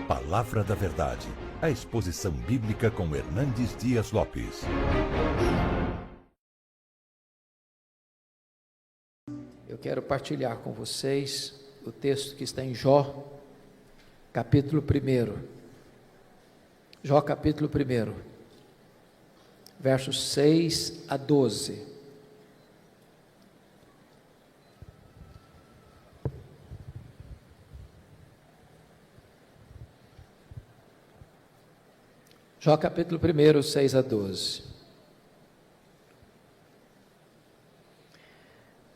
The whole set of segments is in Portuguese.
Palavra da Verdade, a exposição bíblica com Hernandes Dias Lopes. Eu quero partilhar com vocês o texto que está em Jó, capítulo 1. Jó, capítulo 1, versos 6 a 12. Jó, capítulo 1, 6 a 12.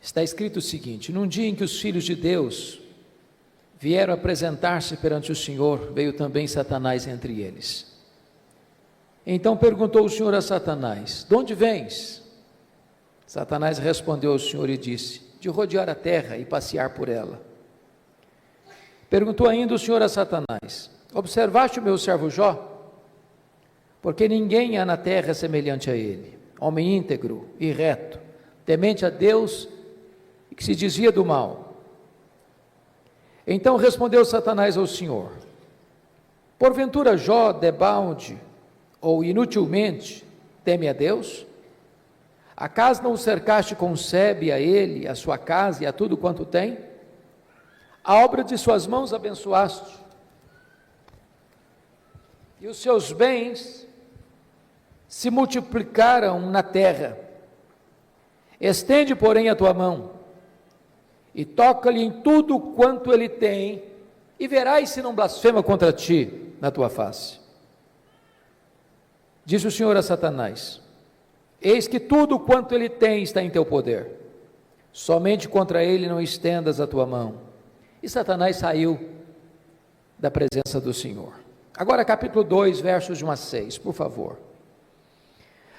Está escrito o seguinte: num dia em que os filhos de Deus vieram apresentar-se perante o Senhor, veio também Satanás entre eles. Então perguntou o Senhor a Satanás: de onde vens? Satanás respondeu ao Senhor e disse: de rodear a terra e passear por ela. Perguntou ainda o Senhor a Satanás: observaste o meu servo Jó? Porque ninguém há na terra semelhante a ele, homem íntegro e reto, temente a Deus e que se desvia do mal. Então respondeu Satanás ao Senhor: porventura Jó, debalde ou inutilmente, teme a Deus? Acaso não o cercaste com sebe a ele, a sua casa e a tudo quanto tem? A obra de suas mãos abençoaste, e os seus bens se multiplicaram na terra. Estende, porém, a tua mão, e toca-lhe em tudo quanto ele tem, e verás se não blasfema contra ti na tua face. Disse o Senhor a Satanás: eis que tudo quanto ele tem está em teu poder, somente contra ele não estendas a tua mão. E Satanás saiu da presença do Senhor. Agora capítulo 2, versos de 1 a 6, por favor.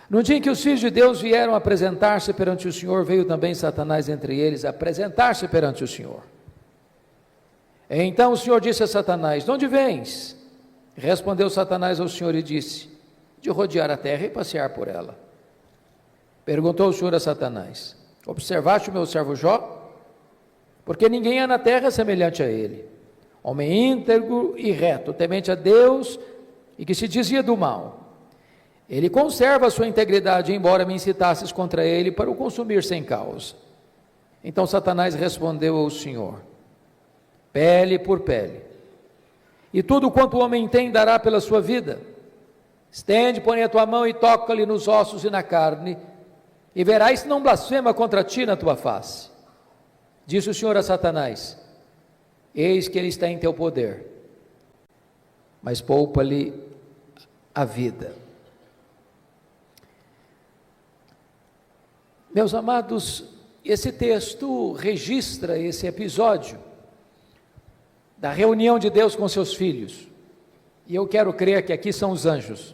No dia em que os filhos de Deus vieram apresentar-se perante o Senhor, veio também Satanás entre eles apresentar-se perante o Senhor. Então o Senhor disse a Satanás: de onde vens? Respondeu Satanás ao Senhor e disse: de rodear a terra e passear por ela. Perguntou o Senhor a Satanás: observaste o meu servo Jó? Porque ninguém há na terra semelhante a ele, homem íntegro e reto, temente a Deus e que se desvia do mal. Ele conserva a sua integridade, embora me incitasses contra ele para o consumir sem causa. Então Satanás respondeu ao Senhor: pele por pele, e tudo quanto o homem tem dará pela sua vida. Estende, porém, a tua mão e toca-lhe nos ossos e na carne, e verás se não blasfema contra ti na tua face. Disse o Senhor a Satanás: eis que ele está em teu poder, mas poupa-lhe a vida. Meus amados, esse texto registra esse episódio da reunião de Deus com seus filhos, e eu quero crer que aqui são os anjos,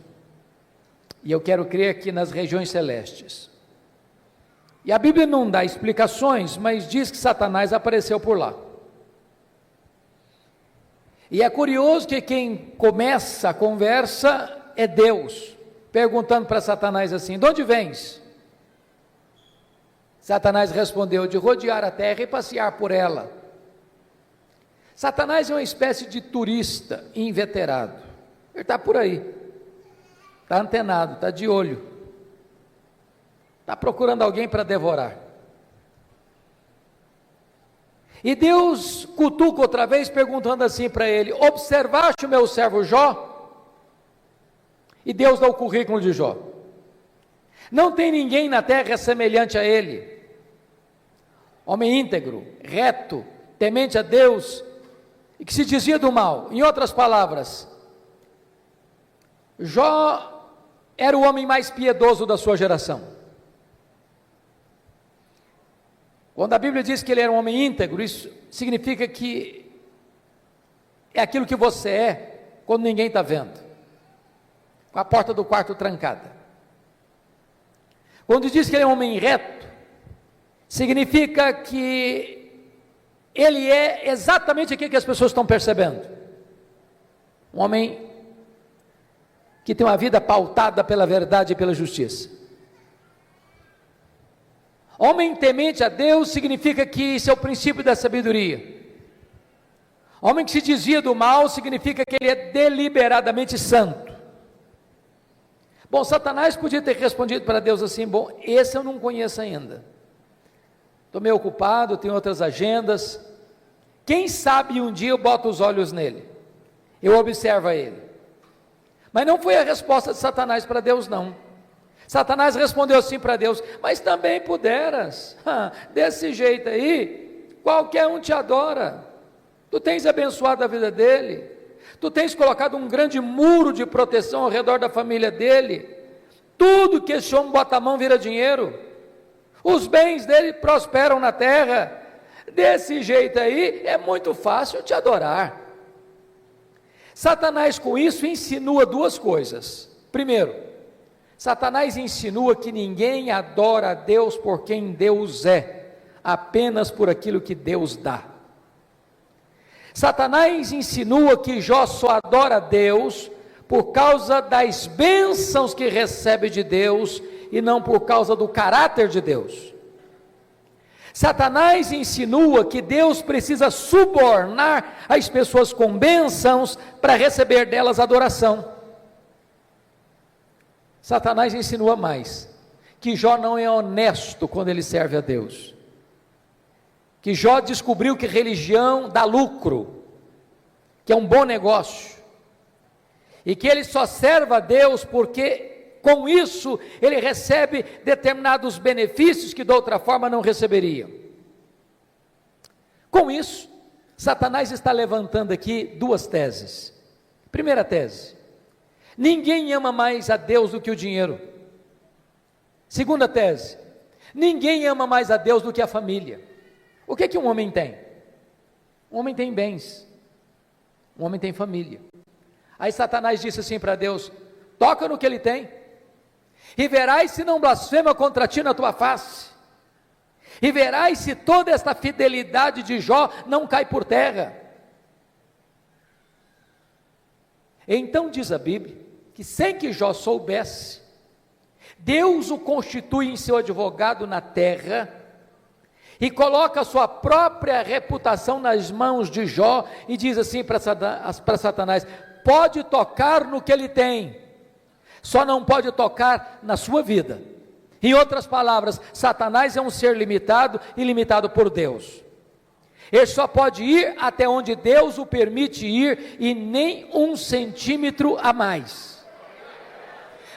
e eu quero crer que nas regiões celestes. E a Bíblia não dá explicações, mas diz que Satanás apareceu por lá. E é curioso que quem começa a conversa é Deus, perguntando para Satanás assim: de onde vens? Satanás respondeu: de rodear a terra e passear por ela. Satanás é uma espécie de turista inveterado. Ele está por aí, está antenado, está de olho, está procurando alguém para devorar. E Deus cutuca outra vez, perguntando assim para ele: observaste o meu servo Jó? E Deus dá o currículo de Jó. Não tem ninguém na terra semelhante a ele, homem íntegro, reto, temente a Deus e que se desvia do mal. Em outras palavras, Jó era o homem mais piedoso da sua geração. Quando a Bíblia diz que ele era um homem íntegro, isso significa que é aquilo que você é quando ninguém está vendo, com a porta do quarto trancada. Quando diz que ele é um homem reto, significa que ele é exatamente aquilo que as pessoas estão percebendo. Um homem que tem uma vida pautada pela verdade e pela justiça. Homem temente a Deus significa que isso é o princípio da sabedoria. Homem que se desvia do mal significa que ele é deliberadamente santo. Bom, Satanás podia ter respondido para Deus assim: bom, esse eu não conheço ainda, estou meio ocupado, tenho outras agendas, quem sabe um dia eu boto os olhos nele, eu observo ele. Mas não foi a resposta de Satanás para Deus, não. Satanás respondeu assim para Deus: mas também puderas, desse jeito aí, qualquer um te adora, tu tens abençoado a vida dele, tu tens colocado um grande muro de proteção ao redor da família dele, tudo que esse homem bota a mão vira dinheiro, os bens dele prosperam na terra, desse jeito aí é muito fácil te adorar. Satanás com isso insinua duas coisas. Primeiro, Satanás insinua que ninguém adora a Deus por quem Deus é, apenas por aquilo que Deus dá. Satanás insinua que Jó só adora a Deus por causa das bênçãos que recebe de Deus e não por causa do caráter de Deus. Satanás insinua que Deus precisa subornar as pessoas com bênçãos para receber delas adoração. Satanás insinua mais, que Jó não é honesto quando ele serve a Deus, que Jó descobriu que religião dá lucro, que é um bom negócio, e que ele só serve a Deus porque com isso ele recebe determinados benefícios que de outra forma não receberia. Com isso, Satanás está levantando aqui duas teses. Primeira tese: ninguém ama mais a Deus do que o dinheiro. Segunda tese: ninguém ama mais a Deus do que a família. O que um homem tem? Um homem tem bens, um homem tem família. Aí Satanás disse assim para Deus: toca no que ele tem, e verás se não blasfema contra ti na tua face, e verás se toda esta fidelidade de Jó não cai por terra. Então diz a Bíblia, que sem que Jó soubesse, Deus o constitui em seu advogado na terra, e coloca a sua própria reputação nas mãos de Jó, e diz assim para Satanás: pode tocar no que ele tem, só não pode tocar na sua vida. Em outras palavras, Satanás é um ser limitado e limitado por Deus. Ele só pode ir até onde Deus o permite ir, e nem 1 centímetro a mais.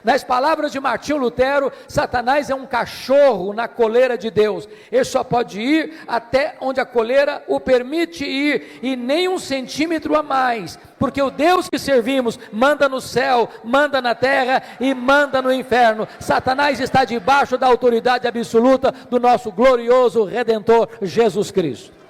Nas palavras de Martinho Lutero, Satanás é um cachorro na coleira de Deus. Ele só pode ir até onde a coleira o permite ir, e nem 1 centímetro a mais, porque o Deus que servimos manda no céu, manda na terra e manda no inferno. Satanás está debaixo da autoridade absoluta do nosso glorioso Redentor Jesus Cristo.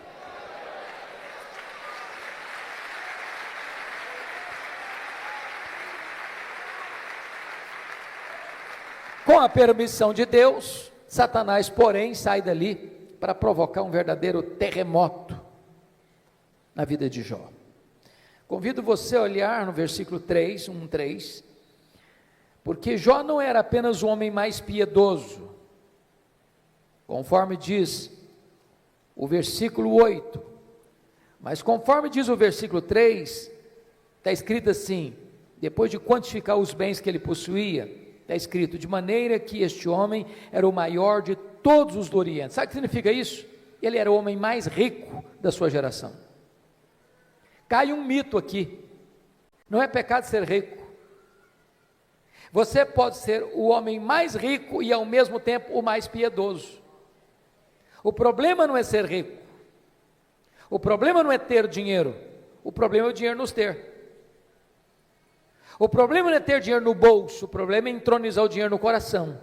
Com a permissão de Deus, Satanás, porém, sai dali para provocar um verdadeiro terremoto na vida de Jó. Convido você a olhar no versículo 3, 3, porque Jó não era apenas o homem mais piedoso, conforme diz o versículo 8, mas conforme diz o versículo 3, está escrito assim: depois de quantificar os bens que ele possuía, está escrito: de maneira que este homem era o maior de todos os do Oriente. Sabe o que significa isso? Ele era o homem mais rico da sua geração. Cai um mito aqui: não é pecado ser rico. Você pode ser o homem mais rico e ao mesmo tempo o mais piedoso. O problema não é ser rico, o problema não é ter dinheiro, o problema é o dinheiro nos ter. O problema não é ter dinheiro no bolso, o problema é entronizar o dinheiro no coração.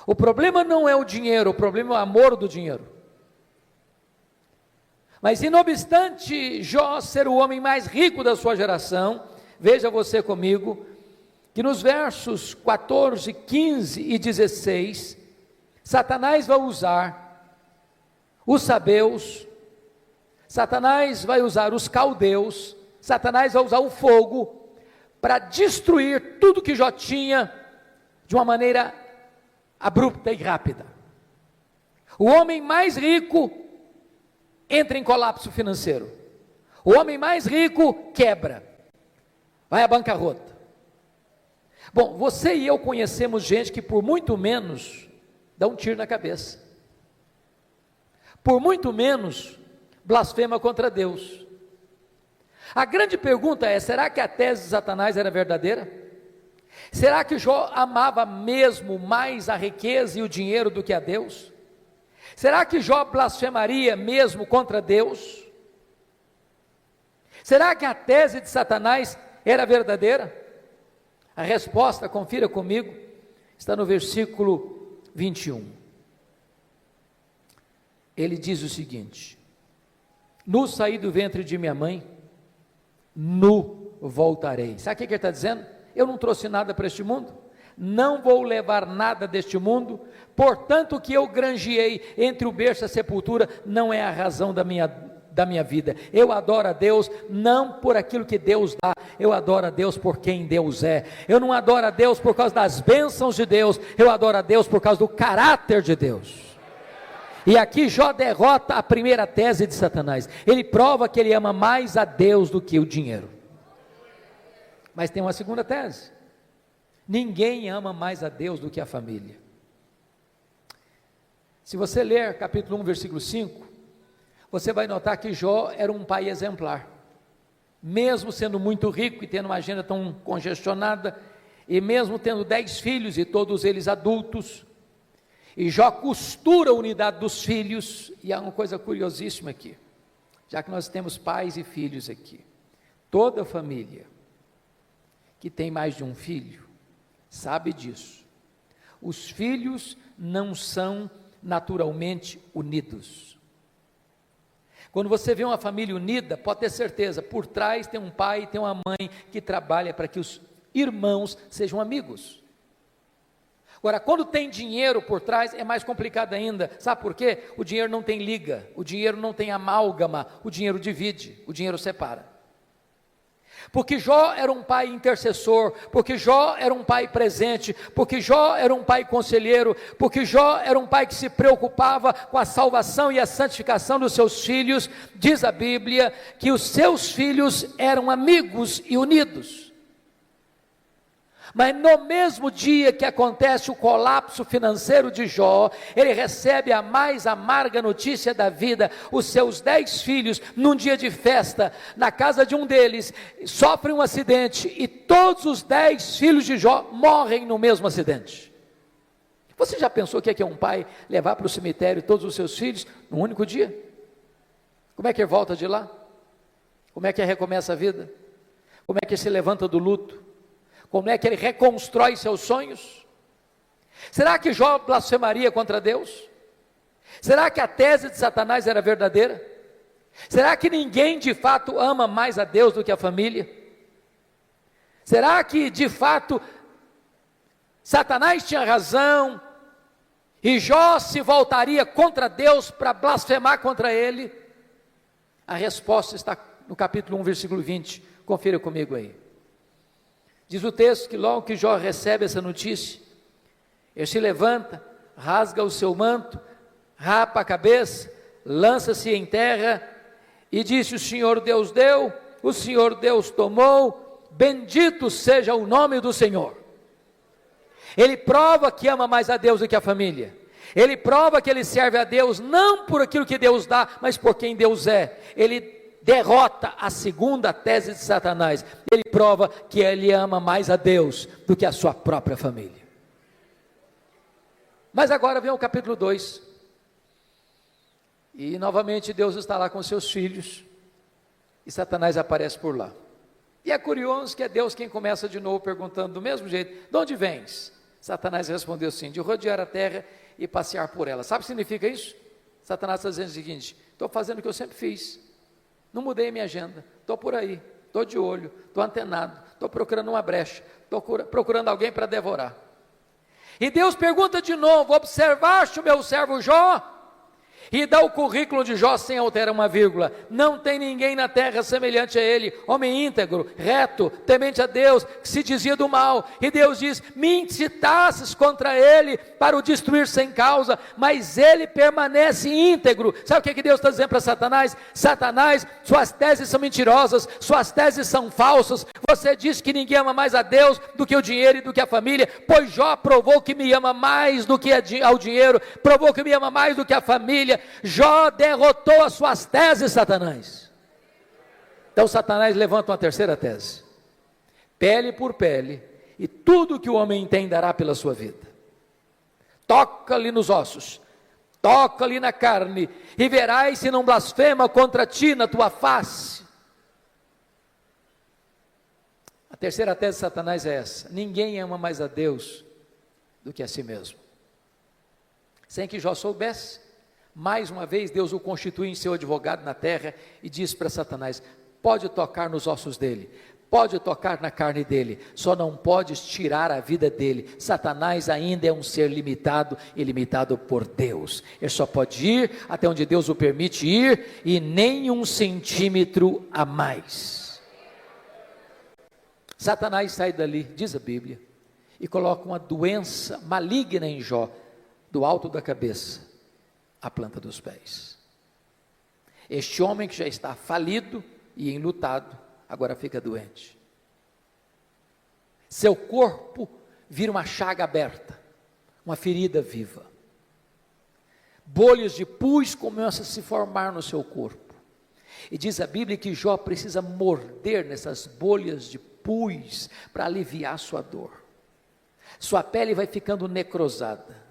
O problema não é o dinheiro, o problema é o amor do dinheiro. Mas não obstante Jó ser o homem mais rico da sua geração, veja você comigo, que nos versos 14, 15 e 16, Satanás vai usar os sabeus, Satanás vai usar os caldeus, Satanás vai usar o fogo, para destruir tudo que Jó tinha de uma maneira abrupta e rápida. O homem mais rico entra em colapso financeiro. O homem mais rico quebra, vai à bancarrota. Bom, você e eu conhecemos gente que por muito menos dá um tiro na cabeça, por muito menos blasfema contra Deus. A grande pergunta é: será que a tese de Satanás era verdadeira? Será que Jó amava mesmo mais a riqueza e o dinheiro do que a Deus? Será que Jó blasfemaria mesmo contra Deus? Será que a tese de Satanás era verdadeira? A resposta, confira comigo, está no versículo 21. Ele diz o seguinte: nu saí do ventre de minha mãe, nu voltarei. Sabe o que ele está dizendo? Eu não trouxe nada para este mundo, não vou levar nada deste mundo, portanto o que eu granjeei entre o berço e a sepultura não é a razão da minha vida. Eu adoro a Deus não por aquilo que Deus dá, eu adoro a Deus por quem Deus é. Eu não adoro a Deus por causa das bênçãos de Deus, eu adoro a Deus por causa do caráter de Deus. E aqui Jó derrota a primeira tese de Satanás. Ele prova que ele ama mais a Deus do que o dinheiro. Mas tem uma segunda tese: ninguém ama mais a Deus do que a família. Se você ler capítulo 1, versículo 5, você vai notar que Jó era um pai exemplar. Mesmo sendo muito rico e tendo uma agenda tão congestionada, e mesmo tendo 10 filhos e todos eles adultos, e Jó costura a unidade dos filhos. E há uma coisa curiosíssima aqui, já que nós temos pais e filhos aqui, toda família que tem mais de um filho sabe disso. Os filhos não são naturalmente unidos. Quando você vê uma família unida, pode ter certeza, por trás tem um pai e tem uma mãe que trabalha para que os irmãos sejam amigos. Agora, quando tem dinheiro por trás, é mais complicado ainda. Sabe por quê? O dinheiro não tem liga, o dinheiro não tem amálgama, o dinheiro divide, o dinheiro separa. Porque Jó era um pai intercessor, porque Jó era um pai presente, porque Jó era um pai conselheiro, porque Jó era um pai que se preocupava com a salvação e a santificação dos seus filhos. Diz a Bíblia que os seus filhos eram amigos e unidos. Mas no mesmo dia que acontece o colapso financeiro de Jó, ele recebe a mais amarga notícia da vida. Os seus 10 filhos, num dia de festa, na casa de um deles, sofrem um acidente, e todos os 10 filhos de Jó morrem no mesmo acidente. Você já pensou o que é um pai levar para o cemitério todos os seus filhos num único dia? Como é que ele volta de lá? Como é que ele recomeça a vida? Como é que ele se levanta do luto? Como é que ele reconstrói seus sonhos? Será que Jó blasfemaria contra Deus? Será que a tese de Satanás era verdadeira? Será que ninguém de fato ama mais a Deus do que a família? Será que de fato Satanás tinha razão e Jó se voltaria contra Deus para blasfemar contra ele? A resposta está no capítulo 1, versículo 20, confira comigo aí. Diz o texto que logo que Jó recebe essa notícia, ele se levanta, rasga o seu manto, rapa a cabeça, lança-se em terra e disse: o Senhor Deus deu, o Senhor Deus tomou, bendito seja o nome do Senhor. Ele prova que ama mais a Deus do que a família. Ele prova que ele serve a Deus não por aquilo que Deus dá, mas por quem Deus é. Ele derrota a segunda tese de Satanás. Ele prova que ele ama mais a Deus do que a sua própria família. Mas agora vem o capítulo 2. E novamente Deus está lá com seus filhos. E Satanás aparece por lá. E é curioso que é Deus quem começa de novo perguntando do mesmo jeito: de onde vens? Satanás respondeu assim: de rodear a terra e passear por ela. Sabe o que significa isso? Satanás está dizendo o seguinte: estou fazendo o que eu sempre fiz. Não mudei a minha agenda, estou por aí, estou de olho, estou antenado, estou procurando uma brecha, estou procurando alguém para devorar. E Deus pergunta de novo: observaste o meu servo Jó? E dá o currículo de Jó sem alterar uma vírgula. Não tem ninguém na terra semelhante a ele, homem íntegro, reto, temente a Deus, que se dizia do mal. E Deus diz: me incitasses contra ele para o destruir sem causa, mas ele permanece íntegro. Sabe o que Deus está dizendo para Satanás? Satanás, suas teses são mentirosas, suas teses são falsas. Você diz que ninguém ama mais a Deus do que o dinheiro e do que a família, pois Jó provou que me ama mais do que ao dinheiro, provou que me ama mais do que a família. Jó derrotou as suas teses, Satanás. Então Satanás levanta uma terceira tese: pele por pele, e tudo que o homem tem dará pela sua vida. Toca-lhe nos ossos, toca-lhe na carne, e verás se não blasfema contra ti na tua face. A terceira tese de Satanás é essa: ninguém ama mais a Deus do que a si mesmo. Sem que Jó soubesse, mais uma vez Deus o constitui em seu advogado na terra e diz para Satanás: pode tocar nos ossos dele, pode tocar na carne dele, só não podes tirar a vida dele. Satanás ainda é um ser limitado e limitado por Deus. Ele só pode ir até onde Deus o permite ir, e nem 1 centímetro a mais. Satanás sai dali, diz a Bíblia, e coloca uma doença maligna em Jó, do alto da cabeça à planta dos pés. Este homem que já está falido e enlutado, agora fica doente. Seu corpo vira uma chaga aberta, uma ferida viva. Bolhas de pus começam a se formar no seu corpo. E diz a Bíblia que Jó precisa morder nessas bolhas de pus para aliviar sua dor. Sua pele vai ficando necrosada.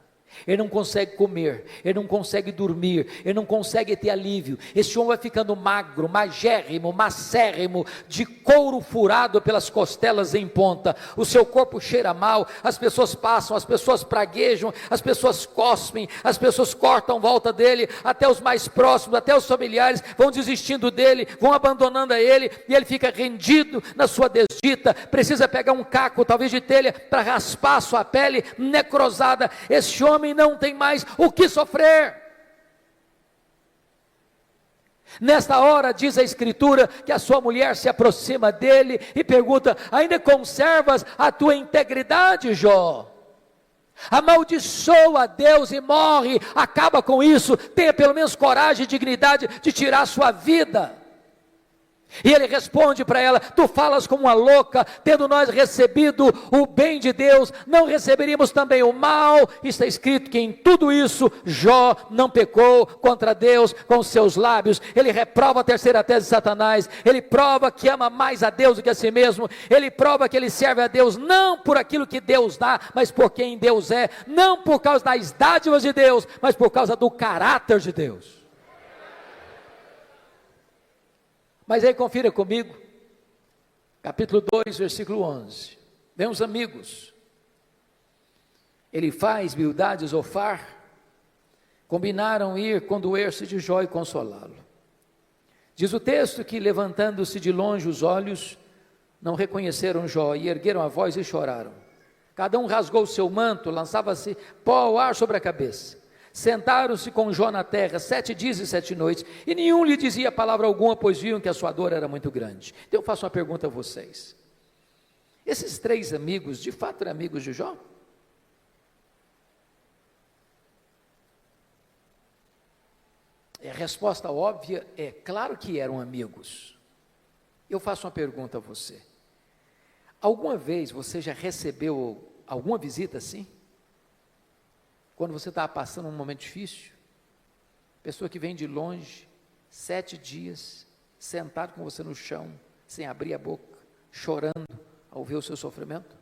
Ele não consegue comer, ele não consegue dormir, ele não consegue ter alívio. Esse homem vai ficando magro, magérrimo, macérrimo, de couro furado pelas costelas em ponta. O seu corpo cheira mal, as pessoas passam, as pessoas praguejam, as pessoas cospem, as pessoas cortam volta dele, até os mais próximos, até os familiares vão desistindo dele, vão abandonando a ele, e ele fica rendido na sua desdita. Precisa pegar um caco, talvez de telha, para raspar a sua pele necrosada. Esse homem não tem mais o que sofrer. Nesta hora, diz a Escritura, que a sua mulher se aproxima dele e pergunta: ainda conservas a tua integridade, Jó? Amaldiçoa a Deus e morre, acaba com isso, tenha pelo menos coragem e dignidade de tirar a sua vida. E ele responde para ela: tu falas como uma louca, tendo nós recebido o bem de Deus, não receberíamos também o mal? Está escrito que em tudo isso Jó não pecou contra Deus com seus lábios. Ele reprova a terceira tese de Satanás, ele prova que ama mais a Deus do que a si mesmo, ele prova que ele serve a Deus não por aquilo que Deus dá, mas por quem Deus é, não por causa das dádivas de Deus, mas por causa do caráter de Deus. Mas aí confira comigo, capítulo 2, versículo 11, meus amigos, Elifaz, Bildade e Zofar combinaram ir condoer-se de Jó e consolá-lo. Diz o texto que, levantando-se de longe os olhos, não reconheceram Jó, e ergueram a voz e choraram. Cada um rasgou o seu manto, lançava-se pó ao ar sobre a cabeça. Sentaram-se com Jó na terra 7 dias e 7 noites, e nenhum lhe dizia palavra alguma, pois viam que a sua dor era muito grande. Então eu faço uma pergunta a vocês: esses 3 amigos, de fato eram amigos de Jó? A resposta óbvia é: claro que eram amigos. Eu faço uma pergunta a você: alguma vez você já recebeu alguma visita assim? Quando você estava passando um momento difícil, pessoa que vem de longe, 7 dias, sentado com você no chão, sem abrir a boca, chorando ao ver o seu sofrimento?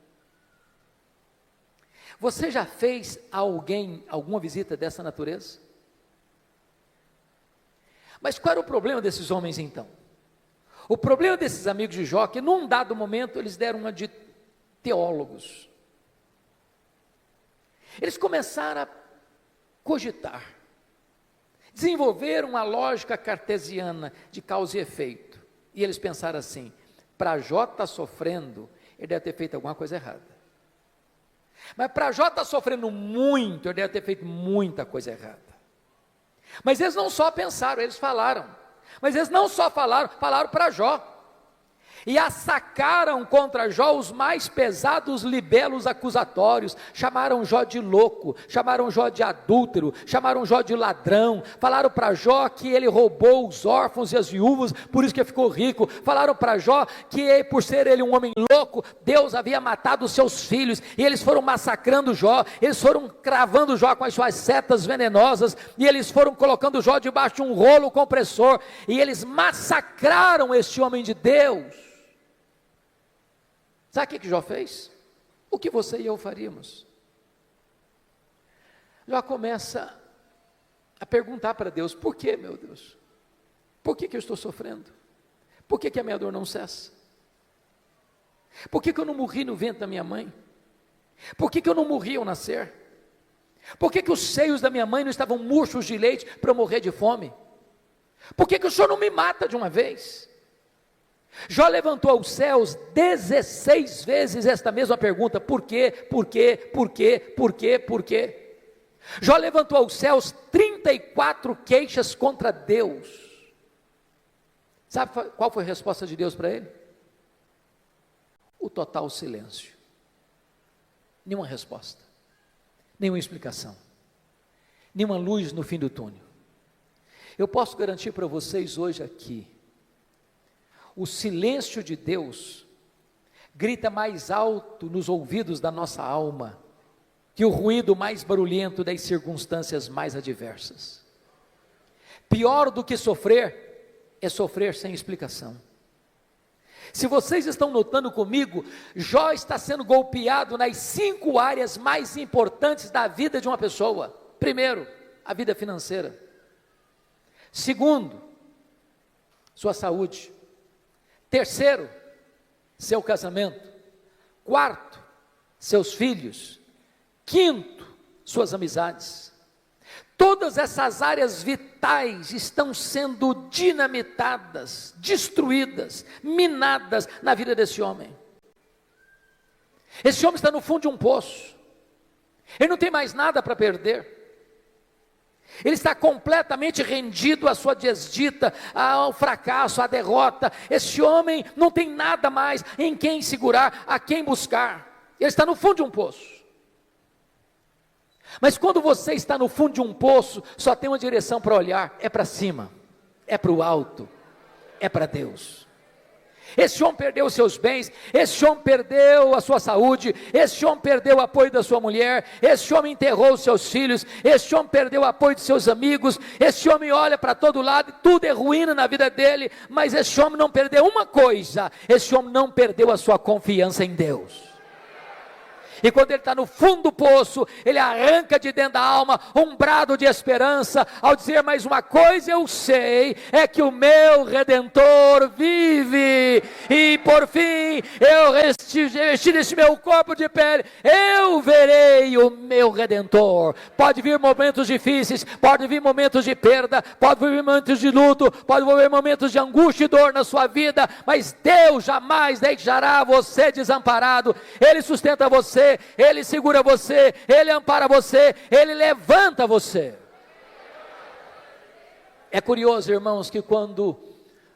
Você já fez a alguém alguma visita dessa natureza? Mas qual era o problema desses homens então? O problema desses amigos de Jó é que num dado momento eles deram uma de teólogos. Eles começaram a cogitar, desenvolveram uma lógica cartesiana de causa e efeito. E eles pensaram assim: para Jó estar sofrendo, ele deve ter feito alguma coisa errada. Mas para Jó estar sofrendo muito, ele deve ter feito muita coisa errada. Mas eles não só pensaram, eles falaram. Mas eles não só falaram, falaram para Jó. E assacaram contra Jó os mais pesados libelos acusatórios, chamaram Jó de louco, chamaram Jó de adúltero, chamaram Jó de ladrão, falaram para Jó que ele roubou os órfãos e as viúvas, por isso que ficou rico, falaram para Jó que por ser ele um homem louco, Deus havia matado os seus filhos, e eles foram massacrando Jó, eles foram cravando Jó com as suas setas venenosas, e eles foram colocando Jó debaixo de um rolo compressor, e eles massacraram este homem de Deus. Sabe o que Jó fez? O que você e eu faríamos? Jó começa a perguntar para Deus: por que, meu Deus? Por que eu estou sofrendo? Por que a minha dor não cessa? Por que eu não morri no ventre da minha mãe? Por que eu não morri ao nascer? Por que os seios da minha mãe não estavam murchos de leite para eu morrer de fome? Por que o Senhor não me mata de uma vez? Jó levantou aos céus 16 vezes esta mesma pergunta: por quê, por quê, por quê, por quê, por quê? Jó levantou aos céus 34 queixas contra Deus. Sabe qual foi a resposta de Deus para ele? O total silêncio. Nenhuma resposta, nenhuma explicação, nenhuma luz no fim do túnel. Eu posso garantir para vocês hoje aqui, o silêncio de Deus grita mais alto nos ouvidos da nossa alma que o ruído mais barulhento das circunstâncias mais adversas. Pior do que sofrer é sofrer sem explicação. Se vocês estão notando comigo, Jó está sendo golpeado nas 5 áreas mais importantes da vida de uma pessoa. Primeiro, a vida financeira. Segundo, sua saúde. Terceiro, seu casamento. Quarto, seus filhos. Quinto, suas amizades. Todas essas áreas vitais estão sendo dinamitadas, destruídas, minadas na vida desse homem. Esse homem está no fundo de um poço. Ele não tem mais nada para perder. Ele está completamente rendido à sua desdita, ao fracasso, à derrota. Esse homem não tem nada mais em quem segurar, a quem buscar. Ele está no fundo de um poço. Mas quando você está no fundo de um poço, só tem uma direção para olhar: é para cima, é para o alto, é para Deus. Esse homem perdeu os seus bens, esse homem perdeu a sua saúde, esse homem perdeu o apoio da sua mulher, esse homem enterrou os seus filhos, esse homem perdeu o apoio de seus amigos, esse homem olha para todo lado e tudo é ruína na vida dele, mas esse homem não perdeu uma coisa: esse homem não perdeu a sua confiança em Deus. E quando ele está no fundo do poço, ele arranca de dentro da alma um brado de esperança, ao dizer: mais uma coisa eu sei, é que o meu Redentor vive, e por fim, eu revestir esse meu corpo de pele, eu verei o meu Redentor. Pode vir momentos difíceis, pode vir momentos de perda, pode vir momentos de luto, pode vir momentos de angústia e dor na sua vida, mas Deus jamais deixará você desamparado. Ele sustenta você, Ele segura você, Ele ampara você, Ele levanta você. É curioso, irmãos, que quando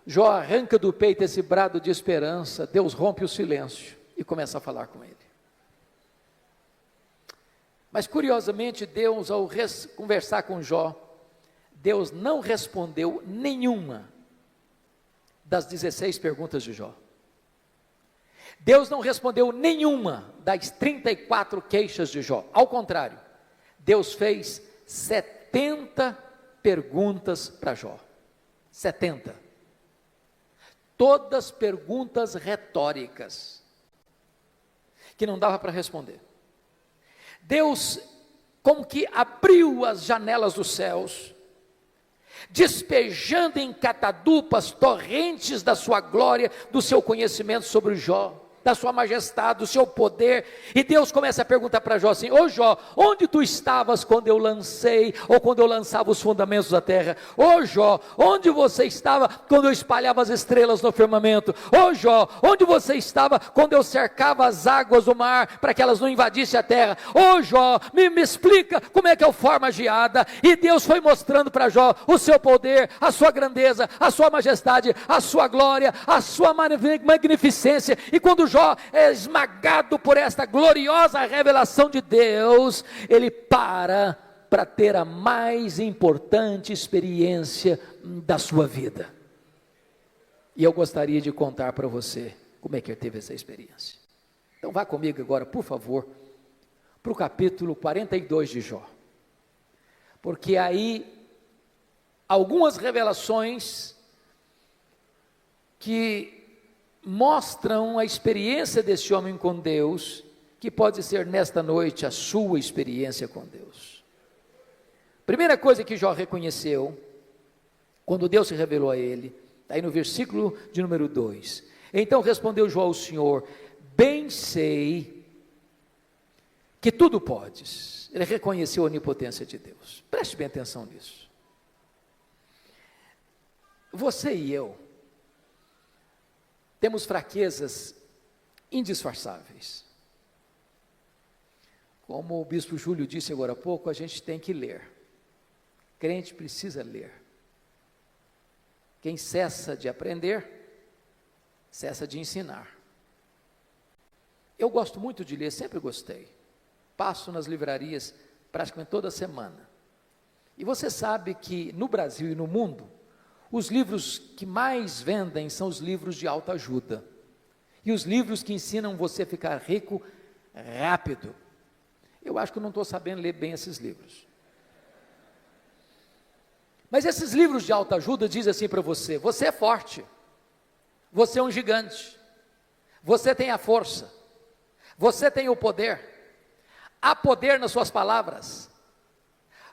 Jó arranca do peito esse brado de esperança, Deus rompe o silêncio e começa a falar com ele. Mas curiosamente, Deus, ao conversar com Jó, Deus não respondeu nenhuma das 16 perguntas de Jó. Deus não respondeu nenhuma das 34 queixas de Jó. Ao contrário, Deus fez 70 perguntas para Jó. 70. Todas perguntas retóricas, que não dava para responder. Deus como que abriu as janelas dos céus, despejando em catadupas torrentes da sua glória, do seu conhecimento sobre Jó, da sua majestade, do seu poder, e Deus começa a perguntar para Jó assim: ô Jó, onde tu estavas quando eu lancei, ou quando eu lançava os fundamentos da terra? Ô Jó, onde você estava quando eu espalhava as estrelas no firmamento? Ô Jó, onde você estava quando eu cercava as águas do mar, para que elas não invadissem a terra? Ô Jó, me explica como é que eu formo a geada. E Deus foi mostrando para Jó o seu poder, a sua grandeza, a sua majestade, a sua glória, a sua magnificência. E quando Jó é esmagado por esta gloriosa revelação de Deus, ele para ter a mais importante experiência da sua vida. E eu gostaria de contar para você como é que ele teve essa experiência. Então vá comigo agora, por favor, para o capítulo 42 de Jó. Porque aí algumas revelações que mostram a experiência desse homem com Deus, que pode ser nesta noite a sua experiência com Deus. Primeira coisa que Jó reconheceu, quando Deus se revelou a ele, está aí no versículo de número 2. Então respondeu Jó ao Senhor: bem sei que tudo podes. Ele reconheceu a onipotência de Deus. Preste bem atenção nisso. Você e eu temos fraquezas indisfarçáveis. Como o bispo Júlio disse agora há pouco, a gente tem que ler. Crente precisa ler. Quem cessa de aprender, cessa de ensinar. Eu gosto muito de ler, sempre gostei. Passo nas livrarias praticamente toda semana. E você sabe que no Brasil e no mundo, os livros que mais vendem são os livros de autoajuda. E os livros que ensinam você a ficar rico rápido. Eu acho que eu não estou sabendo ler bem esses livros. Mas esses livros de autoajuda dizem assim para você: você é forte, você é um gigante, você tem a força, você tem o poder, há poder nas suas palavras,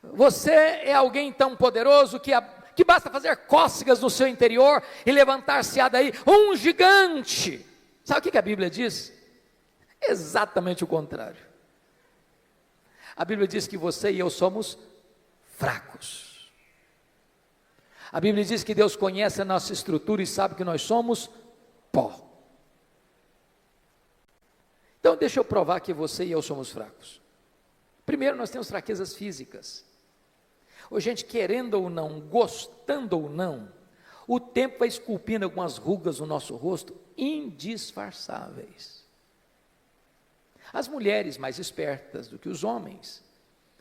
você é alguém tão poderoso que basta fazer cócegas no seu interior e levantar-se-á daí um gigante. Sabe o que a Bíblia diz? Exatamente o contrário. A Bíblia diz que você e eu somos fracos. A Bíblia diz que Deus conhece a nossa estrutura e sabe que nós somos pó. Então deixa eu provar que você e eu somos fracos. Primeiro, nós temos fraquezas físicas. Ô, gente, querendo ou não, gostando ou não, o tempo vai esculpindo algumas rugas no nosso rosto indisfarçáveis. As mulheres mais espertas do que os homens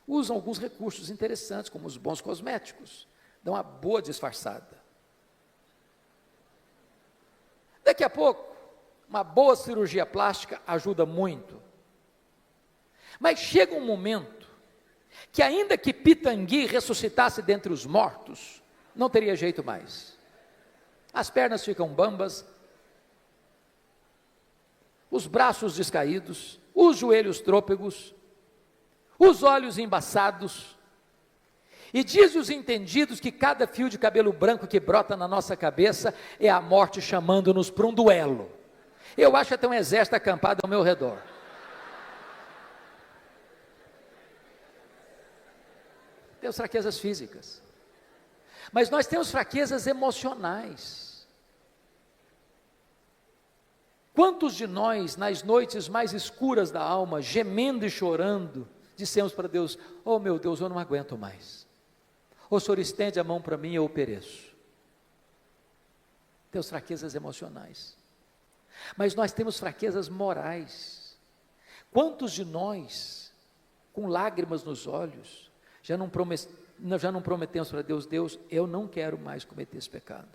usam alguns recursos interessantes, como os bons cosméticos, dão uma boa disfarçada. Daqui a pouco, uma boa cirurgia plástica ajuda muito. Mas chega um momento que ainda que Pitangui ressuscitasse dentre os mortos, não teria jeito mais. As pernas ficam bambas, os braços descaídos, os joelhos trôpegos, os olhos embaçados. E diz os entendidos que cada fio de cabelo branco que brota na nossa cabeça é a morte chamando-nos para um duelo. Eu acho até um exército acampado ao meu redor. Temos fraquezas físicas, mas nós temos fraquezas emocionais. Quantos de nós, nas noites mais escuras da alma, gemendo e chorando, dissemos para Deus: oh meu Deus, eu não aguento mais, o Senhor estende a mão para mim e eu pereço. Temos fraquezas emocionais, mas nós temos fraquezas morais. Quantos de nós, com lágrimas nos olhos, já não prometemos para Deus: Deus, eu não quero mais cometer esse pecado,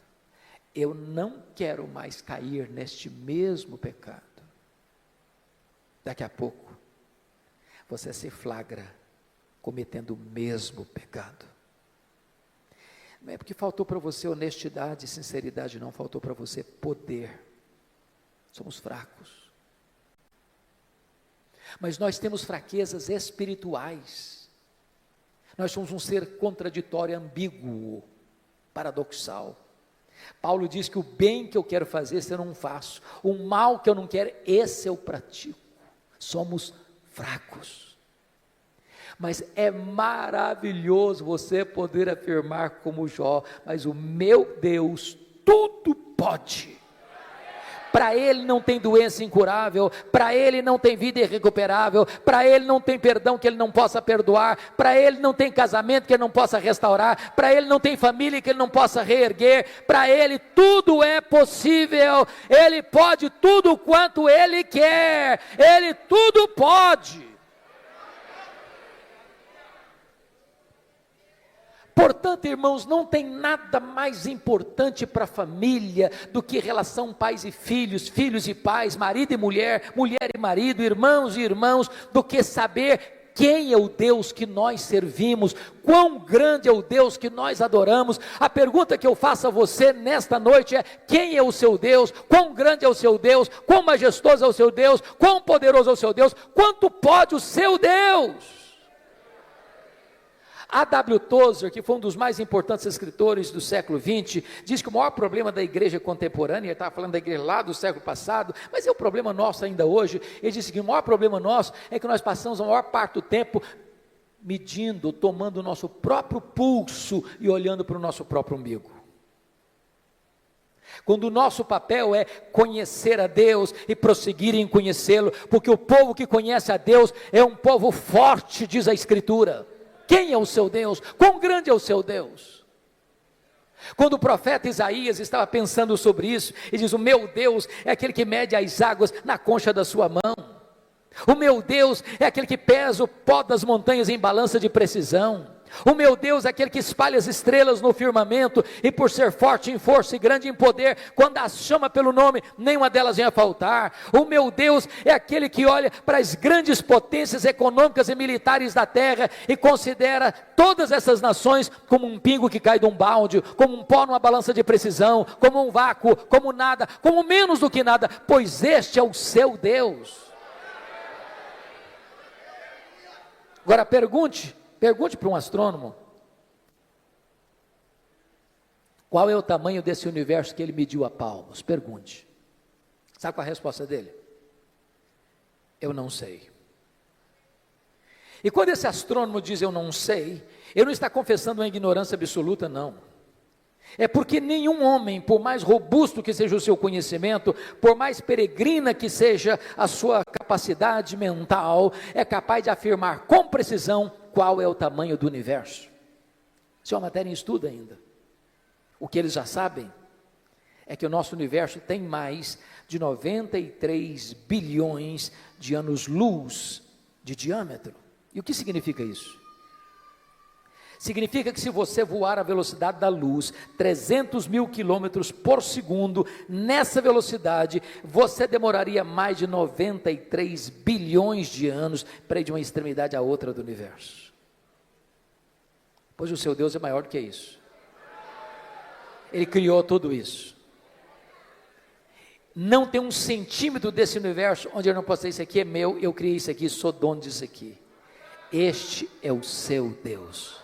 eu não quero mais cair neste mesmo pecado. Daqui a pouco, você se flagra cometendo o mesmo pecado. Não é porque faltou para você honestidade e sinceridade, não, faltou para você poder. Somos fracos. Mas nós temos fraquezas espirituais. Nós somos um ser contraditório, ambíguo, paradoxal. Paulo diz que o bem que eu quero fazer, esse eu não faço, o mal que eu não quero, esse eu pratico. Somos fracos, mas é maravilhoso você poder afirmar como Jó, mas o meu Deus tudo pode. Para Ele não tem doença incurável, para Ele não tem vida irrecuperável, para Ele não tem perdão que Ele não possa perdoar, para Ele não tem casamento que Ele não possa restaurar, para Ele não tem família que Ele não possa reerguer, para Ele tudo é possível, Ele pode tudo quanto Ele quer, Ele tudo pode. Portanto, irmãos, não tem nada mais importante para a família do que relação pais e filhos, filhos e pais, marido e mulher, mulher e marido, irmãos e irmãos, do que saber quem é o Deus que nós servimos, quão grande é o Deus que nós adoramos. A pergunta que eu faço a você nesta noite é: quem é o seu Deus? Quão grande é o seu Deus? Quão majestoso é o seu Deus? Quão poderoso é o seu Deus? Quanto pode o seu Deus? A.W. Tozer, que foi um dos mais importantes escritores do século XX, diz que o maior problema da igreja contemporânea, ele estava falando da igreja lá do século passado, mas é o problema nosso ainda hoje. Ele disse que o maior problema nosso é que nós passamos a maior parte do tempo medindo, tomando o nosso próprio pulso e olhando para o nosso próprio umbigo. Quando o nosso papel é conhecer a Deus e prosseguir em conhecê-lo, porque o povo que conhece a Deus é um povo forte, diz a Escritura. Quem é o seu Deus? Quão grande é o seu Deus? Quando o profeta Isaías estava pensando sobre isso, ele diz: o meu Deus é aquele que mede as águas na concha da sua mão. O meu Deus é aquele que pesa o pó das montanhas em balança de precisão. O meu Deus é aquele que espalha as estrelas no firmamento, e por ser forte em força e grande em poder, quando as chama pelo nome, nenhuma delas vem a faltar. O meu Deus é aquele que olha para as grandes potências econômicas e militares da terra e considera todas essas nações como um pingo que cai de um balde, como um pó numa balança de precisão, como um vácuo, como nada, como menos do que nada, pois este é o seu Deus. Agora pergunte para um astrônomo, qual é o tamanho desse universo que ele mediu a palmos? Pergunte. Sabe qual é a resposta dele? Eu não sei. E quando esse astrônomo diz eu não sei, ele não está confessando uma ignorância absoluta, não. É porque nenhum homem, por mais robusto que seja o seu conhecimento, por mais peregrina que seja a sua capacidade mental, é capaz de afirmar com precisão qual é o tamanho do universo. Isso é uma matéria em estudo ainda. O que eles já sabem é que o nosso universo tem mais de 93 bilhões de anos-luz de diâmetro. E o que significa isso? Significa que se você voar à velocidade da luz, 300 mil quilômetros por segundo, nessa velocidade, você demoraria mais de 93 bilhões de anos para ir de uma extremidade à outra do universo. Pois o seu Deus é maior do que isso. Ele criou tudo isso. Não tem um centímetro desse universo onde eu não posso dizer: isso aqui é meu, eu criei isso aqui, sou dono disso aqui. Este é o seu Deus.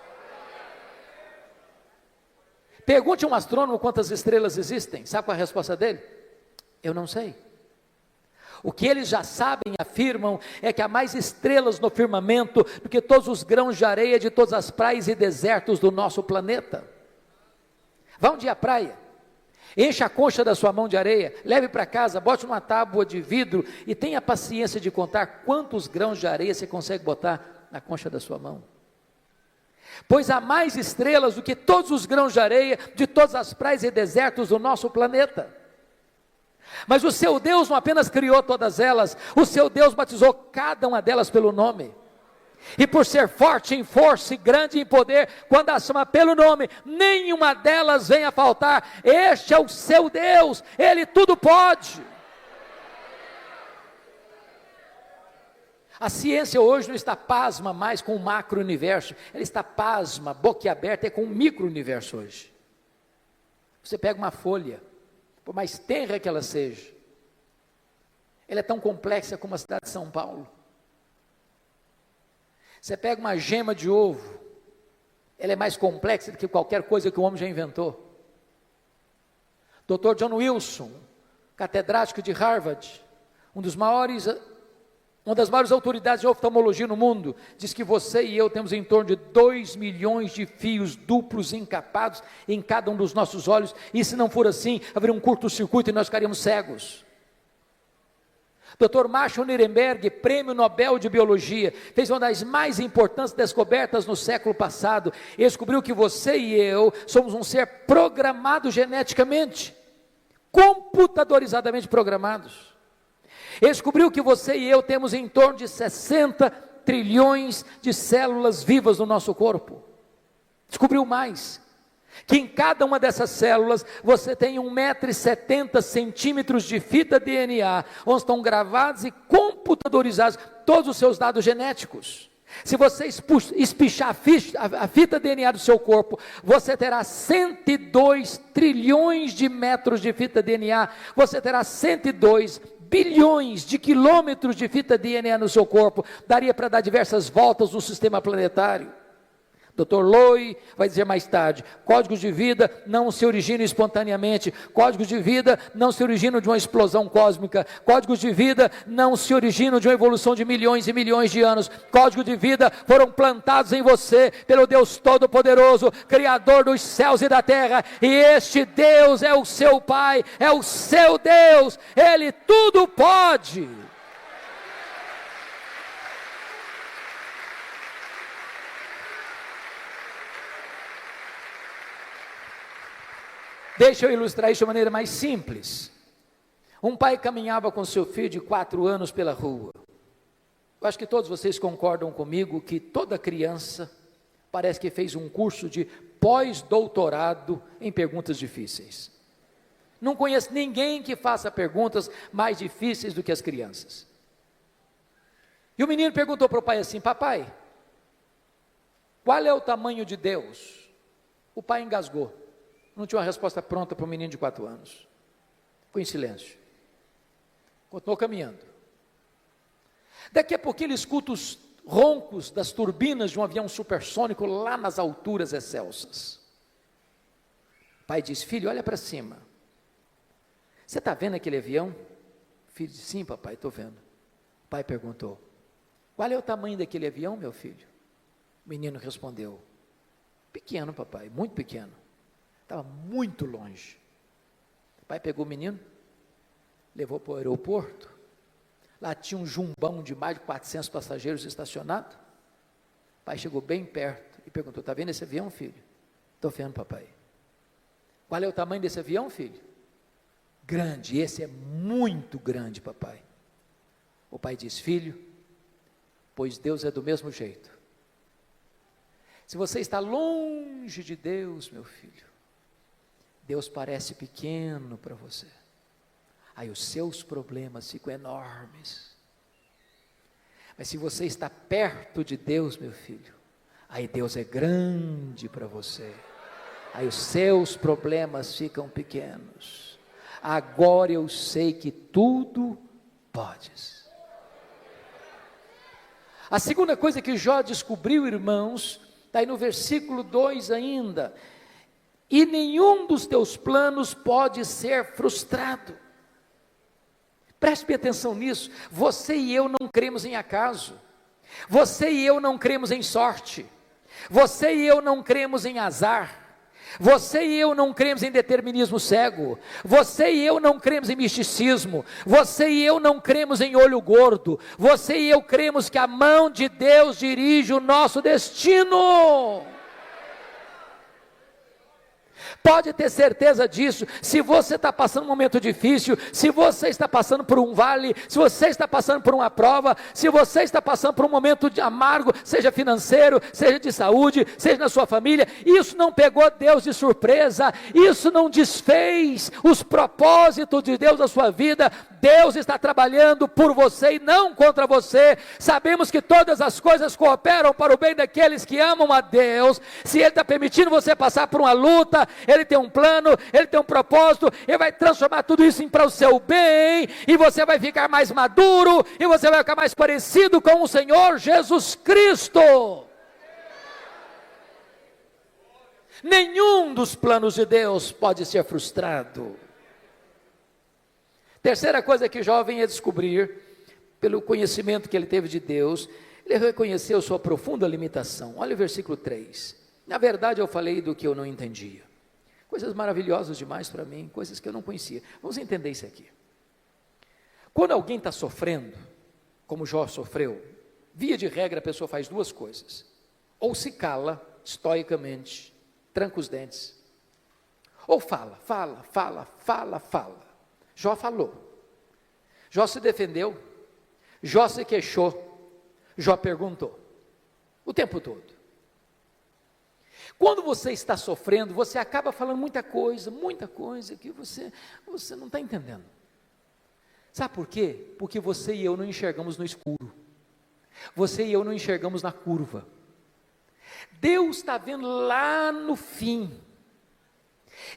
Pergunte a um astrônomo quantas estrelas existem. Sabe qual é a resposta dele? Eu não sei. O que eles já sabem e afirmam é que há mais estrelas no firmamento do que todos os grãos de areia de todas as praias e desertos do nosso planeta. Vá um dia à praia, encha a concha da sua mão de areia, leve para casa, bote numa tábua de vidro e tenha paciência de contar quantos grãos de areia você consegue botar na concha da sua mão. Pois há mais estrelas do que todos os grãos de areia de todas as praias e desertos do nosso planeta. Mas o seu Deus não apenas criou todas elas, o seu Deus batizou cada uma delas pelo nome. E por ser forte em força e grande em poder, quando as chama pelo nome, nenhuma delas vem a faltar. Este é o seu Deus, Ele tudo pode. A ciência hoje não está pasma mais com o macro-universo, ela está pasma, boquiaberta, com o micro-universo hoje. Você pega uma folha, por mais tenra que ela seja, ela é tão complexa como a cidade de São Paulo. Você pega uma gema de ovo, ela é mais complexa do que qualquer coisa que o homem já inventou. Dr. John Wilson, catedrático de Harvard, uma das maiores autoridades de oftalmologia no mundo, diz que você e eu temos em torno de 2 milhões de fios duplos encapados em cada um dos nossos olhos, e se não for assim, haveria um curto-circuito e nós ficaríamos cegos. Dr. Marshall Nirenberg, prêmio Nobel de Biologia, fez uma das mais importantes descobertas no século passado. Ele descobriu que você e eu somos um ser programado geneticamente, computadorizadamente programados. Ele descobriu que você e eu temos em torno de 60 trilhões de células vivas no nosso corpo. Descobriu mais, que em cada uma dessas células você tem 1,70 m de fita DNA, onde estão gravados computadorizados todos os seus dados genéticos. Se você espichar a fita DNA do seu corpo, você terá 102 trilhões de metros de fita DNA, você terá 102 bilhões de quilômetros de fita DNA no seu corpo, daria para dar diversas voltas no sistema planetário. Dr. Loy vai dizer mais tarde, códigos de vida não se originam espontaneamente, códigos de vida não se originam de uma explosão cósmica, códigos de vida não se originam de uma evolução de milhões e milhões de anos, códigos de vida foram plantados em você, pelo Deus Todo-Poderoso, Criador dos céus e da terra, e este Deus é o seu Pai, é o seu Deus, Ele tudo pode. Deixa eu ilustrar isso de maneira mais simples. Um pai caminhava com seu filho de 4 anos pela rua. Eu acho que todos vocês concordam comigo que toda criança parece que fez um curso de pós-doutorado em perguntas difíceis. Não conheço ninguém que faça perguntas mais difíceis do que as crianças. E o menino perguntou para o pai assim: papai, qual é o tamanho de Deus? O pai engasgou. Não tinha uma resposta pronta para um menino de 4 anos. Ficou em silêncio. Continuou caminhando. Daqui a pouquinho ele escuta os roncos das turbinas de um avião supersônico lá nas alturas excelsas. O pai diz: filho, olha para cima. Você está vendo aquele avião? O filho disse: sim, papai, estou vendo. O pai perguntou: qual é o tamanho daquele avião, meu filho? O menino respondeu: pequeno, papai, muito pequeno. Estava muito longe. O pai pegou o menino, levou para o aeroporto. Lá tinha um jumbão de mais de 400 passageiros estacionado. O pai chegou bem perto e perguntou: está vendo esse avião, filho? Estou vendo, papai. Qual é o tamanho desse avião, filho? Grande, esse é muito grande, papai. O pai disse: filho, pois Deus é do mesmo jeito. Se você está longe de Deus, meu filho, Deus parece pequeno para você. Aí os seus problemas ficam enormes. Mas se você está perto de Deus, meu filho, aí Deus é grande para você. Aí os seus problemas ficam pequenos. Agora eu sei que tudo podes. A segunda coisa que Jó descobriu, irmãos, está aí no versículo 2 ainda: e nenhum dos teus planos pode ser frustrado. Preste atenção nisso. Você e eu não cremos em acaso, você e eu não cremos em sorte, você e eu não cremos em azar, você e eu não cremos em determinismo cego, você e eu não cremos em misticismo, você e eu não cremos em olho gordo, você e eu cremos que a mão de Deus dirige o nosso destino. Pode ter certeza disso. Se você está passando um momento difícil, se você está passando por um vale, se você está passando por uma prova, se você está passando por um momento de amargo, seja financeiro, seja de saúde, seja na sua família, isso não pegou Deus de surpresa, isso não desfez os propósitos de Deus na sua vida. Deus está trabalhando por você e não contra você. Sabemos que todas as coisas cooperam para o bem daqueles que amam a Deus. Se Ele está permitindo você passar por uma luta, Ele tem um plano, Ele tem um propósito, Ele vai transformar tudo isso para o seu bem, e você vai ficar mais maduro, e você vai ficar mais parecido com o Senhor Jesus Cristo. Nenhum dos planos de Deus pode ser frustrado. Terceira coisa que Jó vem a descobrir, pelo conhecimento que ele teve de Deus, ele reconheceu sua profunda limitação. Olha o versículo 3. Na verdade, eu falei do que eu não entendia. Coisas maravilhosas demais para mim, coisas que eu não conhecia. Vamos entender isso aqui. Quando alguém está sofrendo, como Jó sofreu, via de regra a pessoa faz duas coisas. Ou se cala, estoicamente, tranca os dentes. Ou fala. Jó falou. Jó se defendeu. Jó se queixou. Jó perguntou. O tempo todo. Quando você está sofrendo, você acaba falando muita coisa que você não está entendendo. Sabe por quê? Porque você e eu não enxergamos no escuro. Você e eu não enxergamos na curva. Deus está vendo lá no fim.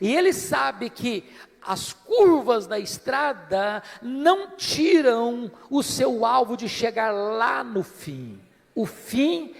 E Ele sabe que as curvas da estrada não tiram o seu alvo de chegar lá no fim. O fim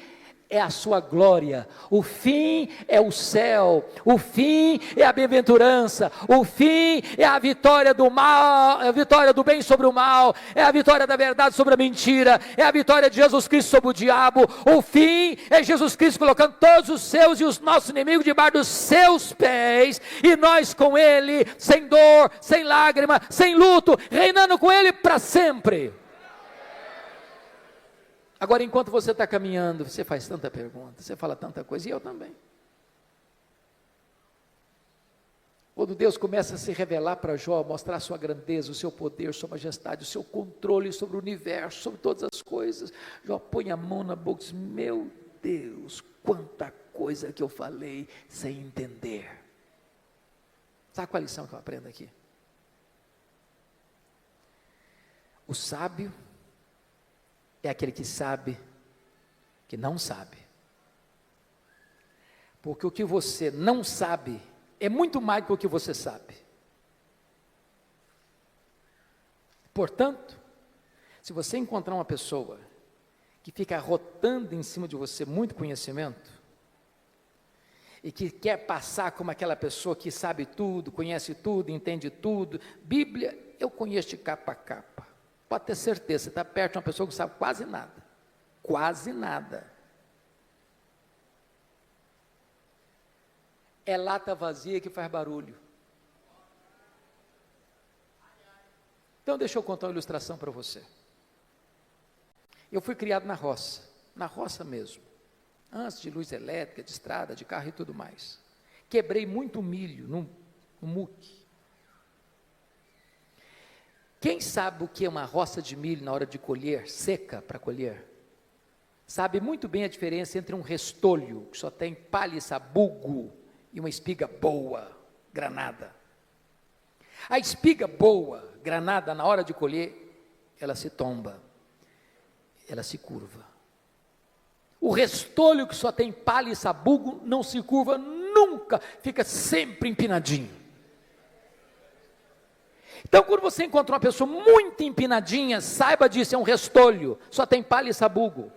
é a sua glória, o fim é o céu, o fim é a bem-aventurança, o fim é a vitória do mal, é a vitória do bem sobre o mal, é a vitória da verdade sobre a mentira, é a vitória de Jesus Cristo sobre o diabo. O fim é Jesus Cristo colocando todos os seus e os nossos inimigos debaixo dos seus pés, e nós com Ele, sem dor, sem lágrima, sem luto, reinando com Ele para sempre. Agora, enquanto você está caminhando, você faz tanta pergunta, você fala tanta coisa, e eu também. Quando Deus começa a se revelar para Jó, mostrar a sua grandeza, o seu poder, sua majestade, o seu controle sobre o universo, sobre todas as coisas, Jó põe a mão na boca e diz: meu Deus, quanta coisa que eu falei sem entender. Sabe qual a lição que eu aprendo aqui? O sábio é aquele que sabe que não sabe. Porque o que você não sabe é muito mais do que o que você sabe. Portanto, se você encontrar uma pessoa que fica rotando em cima de você muito conhecimento, e que quer passar como aquela pessoa que sabe tudo, conhece tudo, entende tudo, Bíblia, eu conheço de capa a capa. Pode ter certeza, você está perto de uma pessoa que sabe quase nada. Quase nada. É lata vazia que faz barulho. Então deixa eu contar uma ilustração para você. Eu fui criado na roça mesmo. Antes de luz elétrica, de estrada, de carro e tudo mais. Quebrei muito milho no muque. Quem sabe o que é uma roça de milho na hora de colher, seca para colher, sabe muito bem a diferença entre um restolho, que só tem palha e sabugo, e uma espiga boa, granada. A espiga boa, granada, na hora de colher, ela se tomba, ela se curva. O restolho que só tem palha e sabugo, não se curva nunca, fica sempre empinadinho. Então, quando você encontra uma pessoa muito empinadinha, saiba disso, é um restolho, só tem palha e sabugo.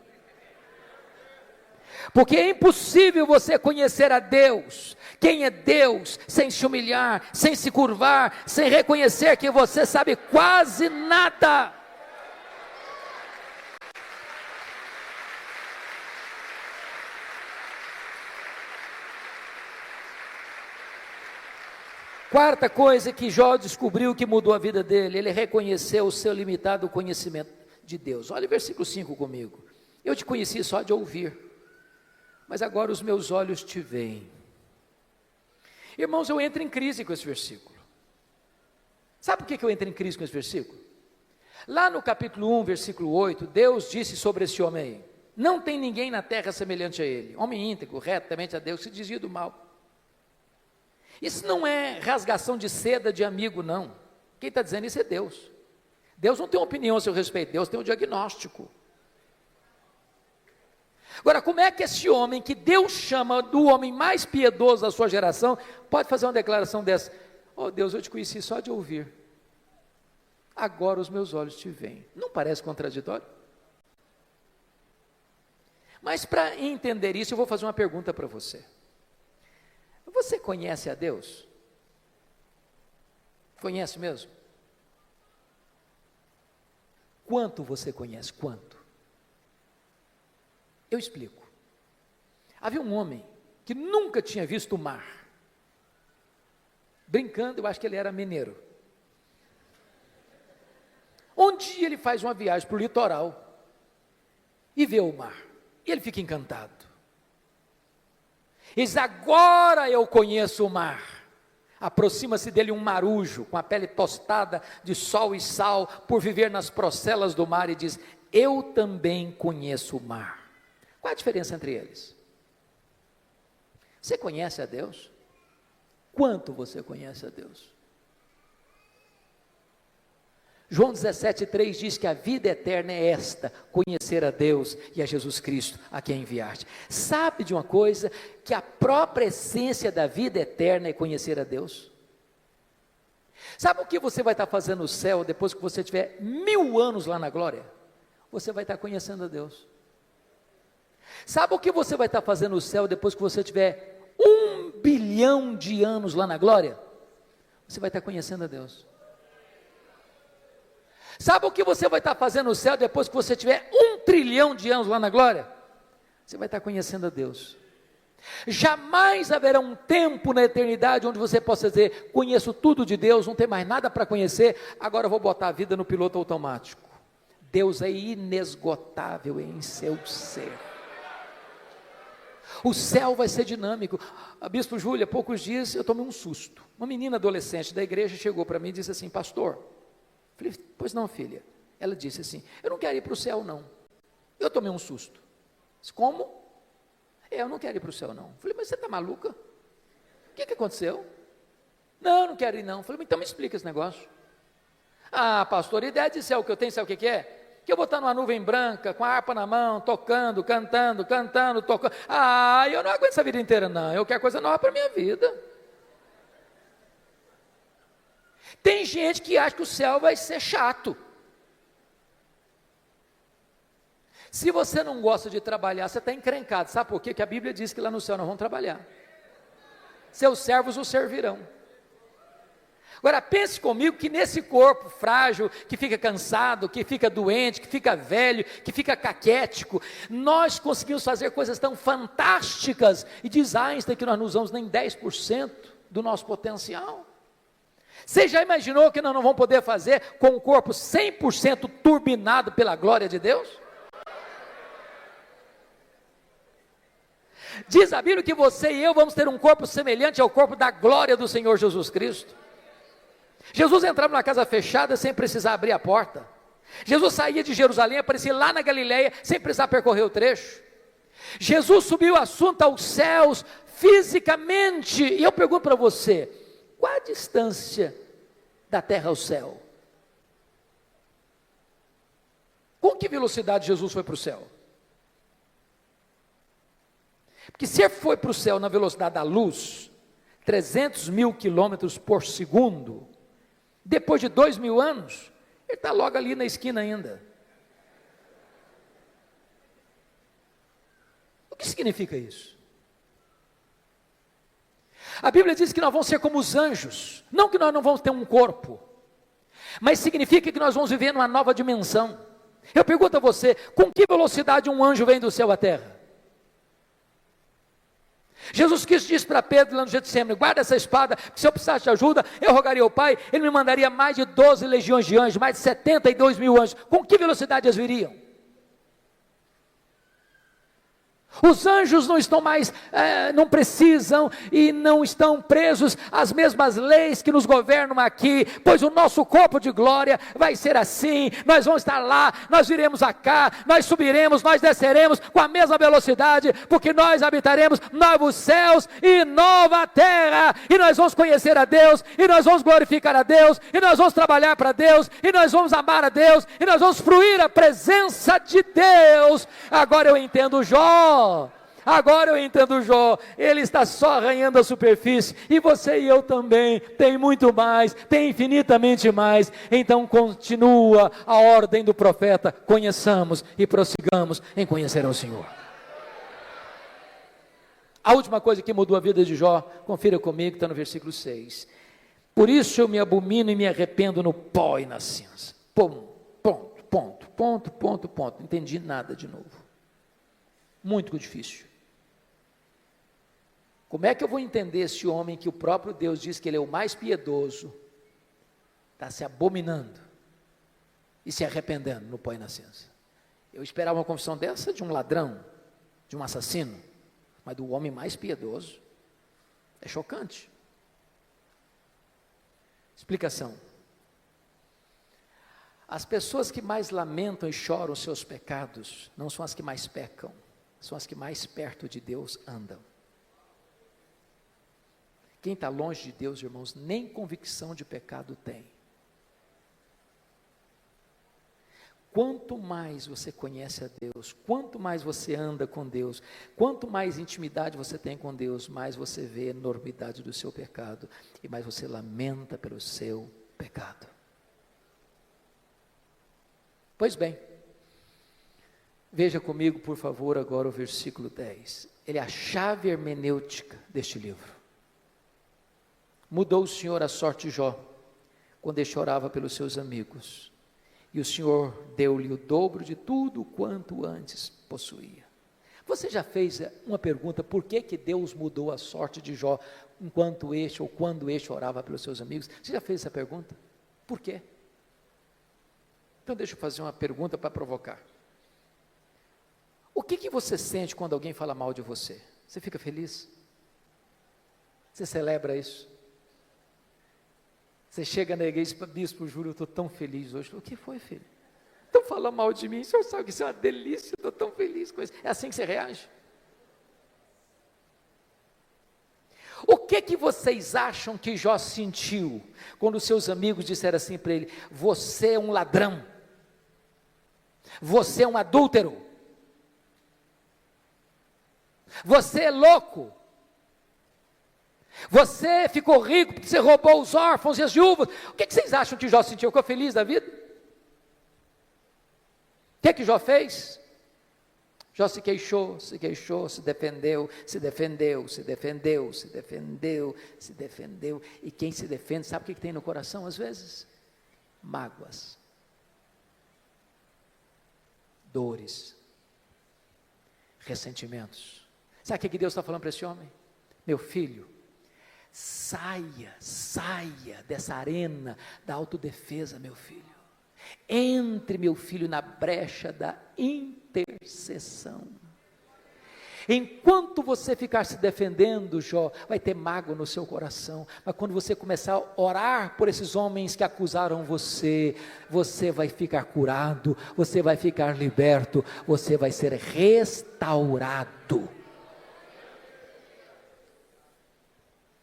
Porque é impossível você conhecer a Deus, quem é Deus, sem se humilhar, sem se curvar, sem reconhecer que você sabe quase nada. Quarta coisa que Jó descobriu que mudou a vida dele, ele reconheceu o seu limitado conhecimento de Deus. Olha o versículo 5 comigo. Eu te conheci só de ouvir, mas agora os meus olhos te veem. Irmãos, eu entro em crise com esse versículo. Sabe por que eu entro em crise com esse versículo? Lá no capítulo 1, versículo 8, Deus disse sobre esse homem aí: não tem ninguém na terra semelhante a ele, homem íntegro, reto, temente a Deus, se desvia do mal. Isso não é rasgação de seda de amigo, não. Quem está dizendo isso é Deus. Deus não tem uma opinião a seu respeito, Deus tem um diagnóstico. Agora, como é que esse homem, que Deus chama do homem mais piedoso da sua geração, pode fazer uma declaração dessa? Oh Deus, eu te conheci só de ouvir, agora os meus olhos te veem. Não parece contraditório? Mas para entender isso, eu vou fazer uma pergunta para você. Você conhece a Deus? Conhece mesmo? quanto você conhece? Quanto? Eu explico. Havia um homem que nunca tinha visto o mar. Brincando, eu acho que ele era mineiro. Um dia ele faz uma viagem para o litoral e vê o mar. E ele fica encantado. Ele diz: agora eu conheço o mar. Aproxima-se dele um marujo, com a pele tostada de sol e sal, por viver nas procelas do mar, e diz: eu também conheço o mar. Qual a diferença entre eles? Você conhece a Deus? Quanto você conhece a Deus? João 17,3 diz que a vida eterna é esta: conhecer a Deus e a Jesus Cristo, a quem enviaste. Sabe de uma coisa? Que a própria essência da vida eterna é conhecer a Deus. Sabe o que você vai estar fazendo no céu depois que você tiver 1000 anos lá na glória? Você vai estar conhecendo a Deus. Sabe o que você vai estar fazendo no céu depois que você tiver 1 bilhão de anos lá na glória? Você vai estar conhecendo a Deus. Sabe o que você vai estar fazendo no céu depois que você tiver 1 trilhão de anos lá na glória? Você vai estar conhecendo a Deus. Jamais haverá um tempo na eternidade onde você possa dizer: conheço tudo de Deus, não tem mais nada para conhecer, agora eu vou botar a vida no piloto automático. Deus é inesgotável em seu ser. O céu vai ser dinâmico. A Bispo Júlia, há poucos dias eu tomei um susto. Uma menina adolescente da igreja chegou para mim e disse assim: pastor. Falei: pois não, filha. Ela disse assim: eu não quero ir para o céu, não. Eu tomei um susto. Disse: como? Eu não quero ir para o céu, não. Falei: mas você está maluca? O que aconteceu? Não, não quero ir, não. Falei: então me explica esse negócio. Ah, pastor, a ideia de céu que eu tenho, sabe o que é? Que eu vou estar numa nuvem branca, com a harpa na mão, tocando, cantando, tocando. Ah, eu não aguento essa vida inteira, não. Eu quero coisa nova para a minha vida. Tem gente que acha que o céu vai ser chato. Se você não gosta de trabalhar, você está encrencado. Sabe por quê? Que a Bíblia diz que lá no céu nós vamos trabalhar. Seus servos o servirão. Agora pense comigo que nesse corpo frágil, que fica cansado, que fica doente, que fica velho, que fica caquético, nós conseguimos fazer coisas tão fantásticas, e diz Einstein que nós não usamos nem 10% do nosso potencial. Você já imaginou que nós não vamos poder fazer com um corpo 100% turbinado pela glória de Deus? Diz a Bíblia que você e eu vamos ter um corpo semelhante ao corpo da glória do Senhor Jesus Cristo. Jesus entrava numa casa fechada sem precisar abrir a porta. Jesus saía de Jerusalém, aparecia lá na Galileia sem precisar percorrer o trecho. Jesus subiu o assunto aos céus fisicamente. E eu pergunto para você: qual a distância da terra ao céu? Com que velocidade Jesus foi para o céu? Porque se ele foi para o céu na velocidade da luz, 300 mil quilômetros por segundo, depois de 2000 anos, ele está logo ali na esquina ainda. O que significa isso? A Bíblia diz que nós vamos ser como os anjos, não que nós não vamos ter um corpo, mas significa que nós vamos viver numa nova dimensão. Eu pergunto a você: com que velocidade um anjo vem do céu à terra? Jesus Cristo disse para Pedro lá no Getsemane: guarda essa espada, porque se eu precisasse de ajuda, eu rogaria ao Pai, Ele me mandaria mais de 12 legiões de anjos, mais de 72 mil anjos. Com que velocidade eles viriam? Os anjos não estão mais, não precisam e não estão presos às mesmas leis que nos governam aqui, pois o nosso corpo de glória vai ser assim. Nós vamos estar lá, nós viremos cá, nós subiremos, nós desceremos com a mesma velocidade, porque nós habitaremos novos céus e nova terra, e nós vamos conhecer a Deus, e nós vamos glorificar a Deus, e nós vamos trabalhar para Deus, e nós vamos amar a Deus, e nós vamos fruir a presença de Deus. Agora eu entendo Jó. Agora eu entendo Jó, ele está só arranhando a superfície, e você e eu também, tem muito mais, tem infinitamente mais. Então continua a ordem do profeta: conheçamos e prossigamos em conhecer ao Senhor. A última coisa que mudou a vida de Jó, confira comigo, está no versículo 6. Por isso eu me abomino e me arrependo no pó e na cinza. Ponto. ponto. Não entendi nada de novo. Muito difícil. Como é que eu vou entender esse homem que o próprio Deus diz que ele é o mais piedoso, está se abominando e se arrependendo no pó e na cinza? Eu esperava uma confissão dessa de um ladrão, de um assassino, mas do homem mais piedoso. É chocante. Explicação. As pessoas que mais lamentam e choram os seus pecados, não são as que mais pecam, são as que mais perto de Deus andam. Quem está longe de Deus, irmãos, nem convicção de pecado tem. Quanto mais você conhece a Deus, quanto mais você anda com Deus, quanto mais intimidade você tem com Deus, mais você vê a enormidade do seu pecado e mais você lamenta pelo seu pecado. Pois bem, veja comigo, por favor, agora o versículo 10. Ele é a chave hermenêutica deste livro. Mudou o Senhor a sorte de Jó, quando ele chorava pelos seus amigos, e o Senhor deu-lhe o dobro de tudo quanto antes possuía. Você já fez uma pergunta, por que Deus mudou a sorte de Jó, enquanto este ou quando este orava pelos seus amigos? Você já fez essa pergunta? Por quê? Então deixa eu fazer uma pergunta para provocar. O que você sente quando alguém fala mal de você? Você fica feliz? Você celebra isso? Você chega na igreja e diz, bispo, juro, eu estou tão feliz hoje. O que foi, filho? Estão falando mal de mim, o senhor sabe que isso é uma delícia, eu estou tão feliz com isso. É assim que você reage? O que vocês acham que Jó sentiu, quando seus amigos disseram assim para ele, você é um ladrão, você é um adúltero, você é louco, você ficou rico porque você roubou os órfãos e as viúvas? O que vocês acham que Jó sentiu? Ficou feliz da vida? O que Jó fez? Jó se queixou, se defendeu, e quem se defende, sabe o que tem no coração às vezes? Mágoas, dores, ressentimentos. Sabe o que Deus está falando para esse homem? Meu filho, saia dessa arena da autodefesa, meu filho. Entre, meu filho, na brecha da intercessão. Enquanto você ficar se defendendo, Jó, vai ter mágoa no seu coração, mas quando você começar a orar por esses homens que acusaram você, você vai ficar curado, você vai ficar liberto, você vai ser restaurado.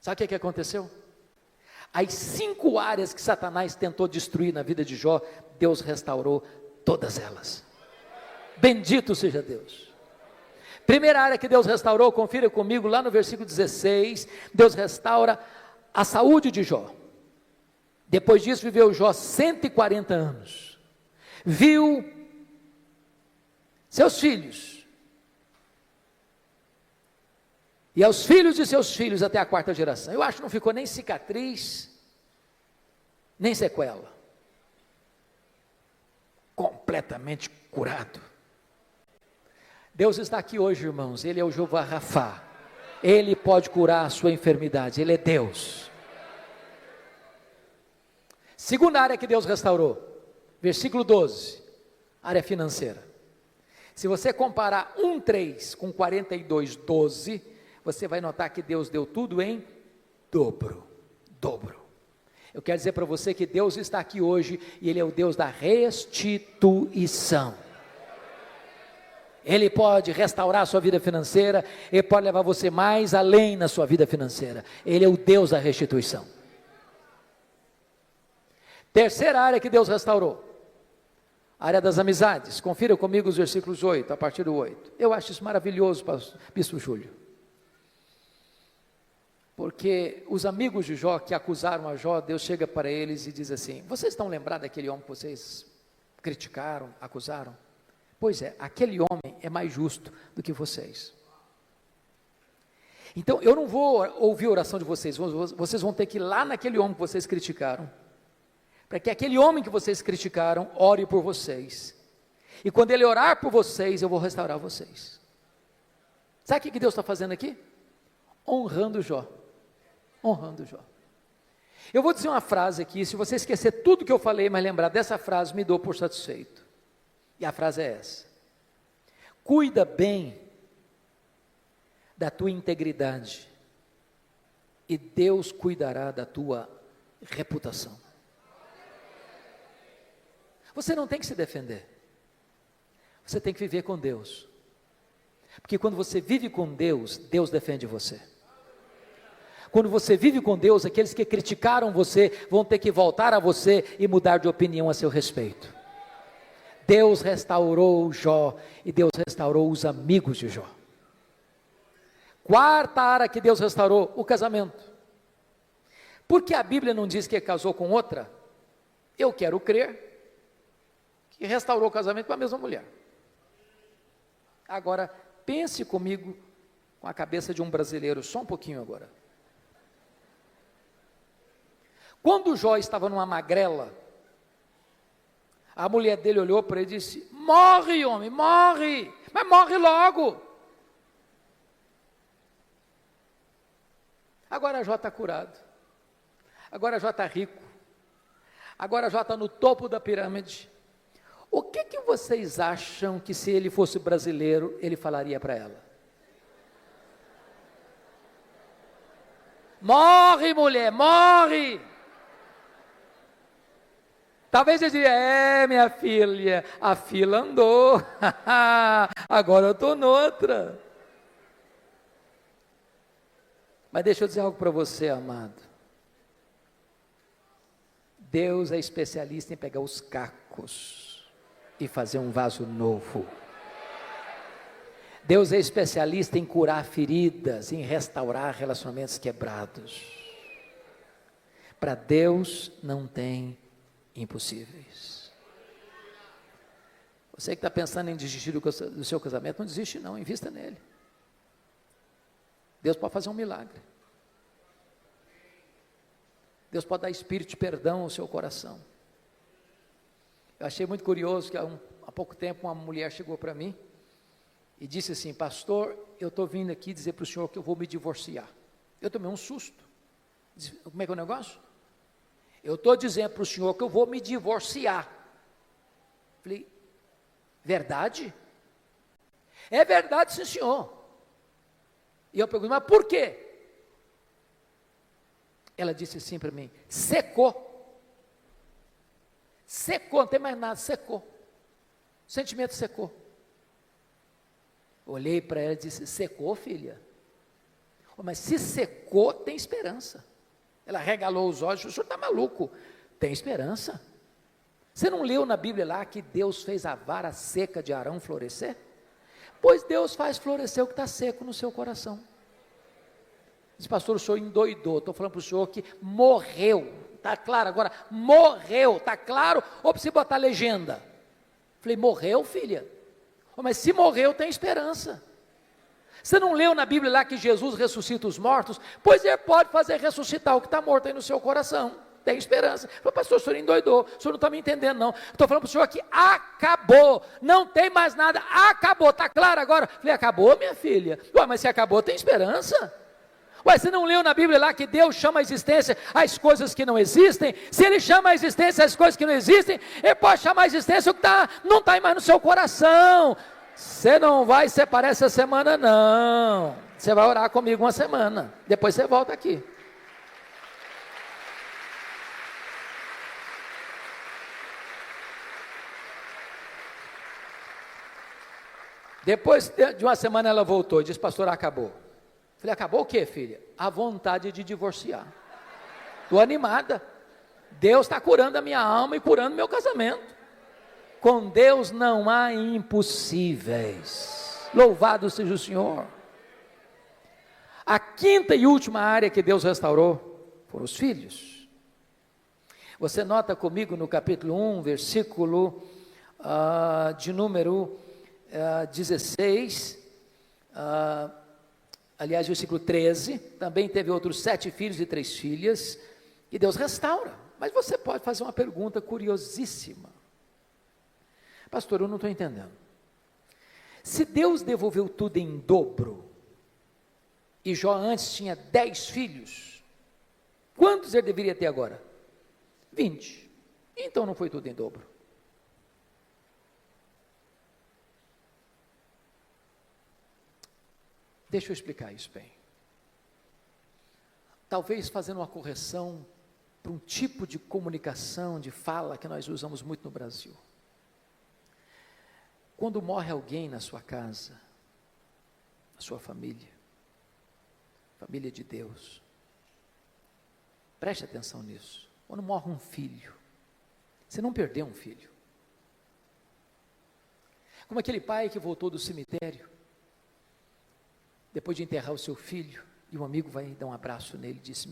Sabe o que aconteceu? As 5 áreas que Satanás tentou destruir na vida de Jó, Deus restaurou todas elas. Bendito seja Deus. Primeira área que Deus restaurou, confira comigo lá no versículo 16, Deus restaura a saúde de Jó. Depois disso viveu Jó 140 anos, viu seus filhos, e aos filhos de seus filhos até a 4ª geração. Eu acho que não ficou nem cicatriz, nem sequela. Completamente curado. Deus está aqui hoje, irmãos. Ele é o Jeová Rafá. Ele pode curar a sua enfermidade. Ele é Deus. Segunda área que Deus restaurou. Versículo 12. Área financeira. Se você comparar 1:3 com 42:12, você vai notar que Deus deu tudo em dobro. Eu quero dizer para você que Deus está aqui hoje e Ele é o Deus da restituição. Ele pode restaurar a sua vida financeira, Ele pode levar você mais além na sua vida financeira. Ele é o Deus da restituição. Terceira área que Deus restaurou, a área das amizades. Confira comigo os versículos 8, a partir do 8. Eu acho isso maravilhoso, bispo Júlio. Porque os amigos de Jó que acusaram a Jó, Deus chega para eles e diz assim: vocês estão lembrados daquele homem que vocês criticaram, acusaram? Pois é, aquele homem é mais justo do que vocês. Então eu não vou ouvir a oração de vocês, vocês vão ter que ir lá naquele homem que vocês criticaram, para que aquele homem que vocês criticaram ore por vocês. E quando ele orar por vocês, eu vou restaurar vocês. Sabe o que Deus está fazendo aqui? Honrando Jó. Honrando Jó. Eu vou dizer uma frase aqui, se você esquecer tudo que eu falei, mas lembrar dessa frase, me dou por satisfeito. E a frase é essa: cuida bem da tua integridade, e Deus cuidará da tua reputação. Você não tem que se defender, você tem que viver com Deus, porque quando você vive com Deus, Deus defende você. Quando você vive com Deus, aqueles que criticaram você vão ter que voltar a você e mudar de opinião a seu respeito. Deus restaurou Jó e Deus restaurou os amigos de Jó. Quarta área que Deus restaurou, o casamento. Porque a Bíblia não diz que casou com outra? Eu quero crer que restaurou o casamento com a mesma mulher. Agora, pense comigo com a cabeça de um brasileiro, só um pouquinho agora. Quando Jó estava numa magrela, a mulher dele olhou para ele e disse: morre, homem, morre, mas morre logo. Agora Jó está curado, agora Jó está rico, agora Jó está no topo da pirâmide. O que vocês acham que, se ele fosse brasileiro, ele falaria para ela? Morre, mulher, morre. Talvez eu diria: minha filha, a fila andou, agora eu estou noutra. Mas deixa eu dizer algo para você, amado. Deus é especialista em pegar os cacos e fazer um vaso novo. Deus é especialista em curar feridas, em restaurar relacionamentos quebrados. Para Deus não tem impossíveis. Você que está pensando em desistir do seu casamento, não desiste não, invista nele. Deus pode fazer um milagre. Deus pode dar espírito de perdão ao seu coração. Eu achei muito curioso que há pouco tempo uma mulher chegou para mim e disse assim: pastor, eu estou vindo aqui dizer para o senhor que eu vou me divorciar. Eu tomei um susto. Disse: como é que é o negócio? Eu estou dizendo para o senhor que eu vou me divorciar. Falei: verdade? É verdade, sim, senhor. E eu perguntei: mas por quê? Ela disse assim para mim: secou. Secou, não tem mais nada, secou. O sentimento secou. Olhei para ela e disse: secou, filha? Oh, mas se secou, tem esperança. Ela regalou os olhos: o senhor está maluco? Tem esperança. Você não leu na Bíblia lá que Deus fez a vara seca de Arão florescer? Pois Deus faz florescer o que está seco no seu coração. Diz: pastor, o senhor endoidou. Estou falando para o senhor que morreu. Está claro agora? Morreu. Está claro? Ou precisa botar legenda? Falei: morreu, filha? Oh, mas se morreu, tem esperança. Você não leu na Bíblia lá que Jesus ressuscita os mortos? Pois ele pode fazer ressuscitar o que está morto aí no seu coração. Tem esperança. Falei: pastor, o senhor endoidou, o senhor não está me entendendo não. Estou falando para o senhor que acabou, não tem mais nada, acabou, está claro agora? Falei: acabou, minha filha? Ué, mas se acabou, tem esperança. Ué, você não leu na Bíblia lá que Deus chama a existência as coisas que não existem? Se Ele chama a existência as coisas que não existem, Ele pode chamar a existência o que não está mais no seu coração. Você não vai separar essa semana não, você vai orar comigo uma semana, depois você volta aqui. Depois de uma semana ela voltou e disse: pastor, acabou. Falei: acabou o quê, filha? A vontade de divorciar. Estou animada. Deus está curando a minha alma e curando meu casamento. Com Deus não há impossíveis. Louvado seja o Senhor. A quinta e última área que Deus restaurou foram os filhos. Você nota comigo no capítulo 1, versículo de número 16, aliás, versículo 13, também teve outros 7 filhos e 3 filhas, e Deus restaura mas você pode fazer uma pergunta curiosíssima. Pastor, eu não estou entendendo. Se Deus devolveu tudo em dobro, e Jó antes tinha 10 filhos, quantos ele deveria ter agora? 20. Então não foi tudo em dobro. Deixa eu explicar isso bem. Talvez fazendo uma correção para um tipo de comunicação, de fala que nós usamos muito no Brasil. Quando morre alguém na sua casa, na sua família, família de Deus, preste atenção nisso. Quando morre um filho, você não perdeu um filho. Como aquele pai que voltou do cemitério, depois de enterrar o seu filho, e um amigo vai dar um abraço nele e disse: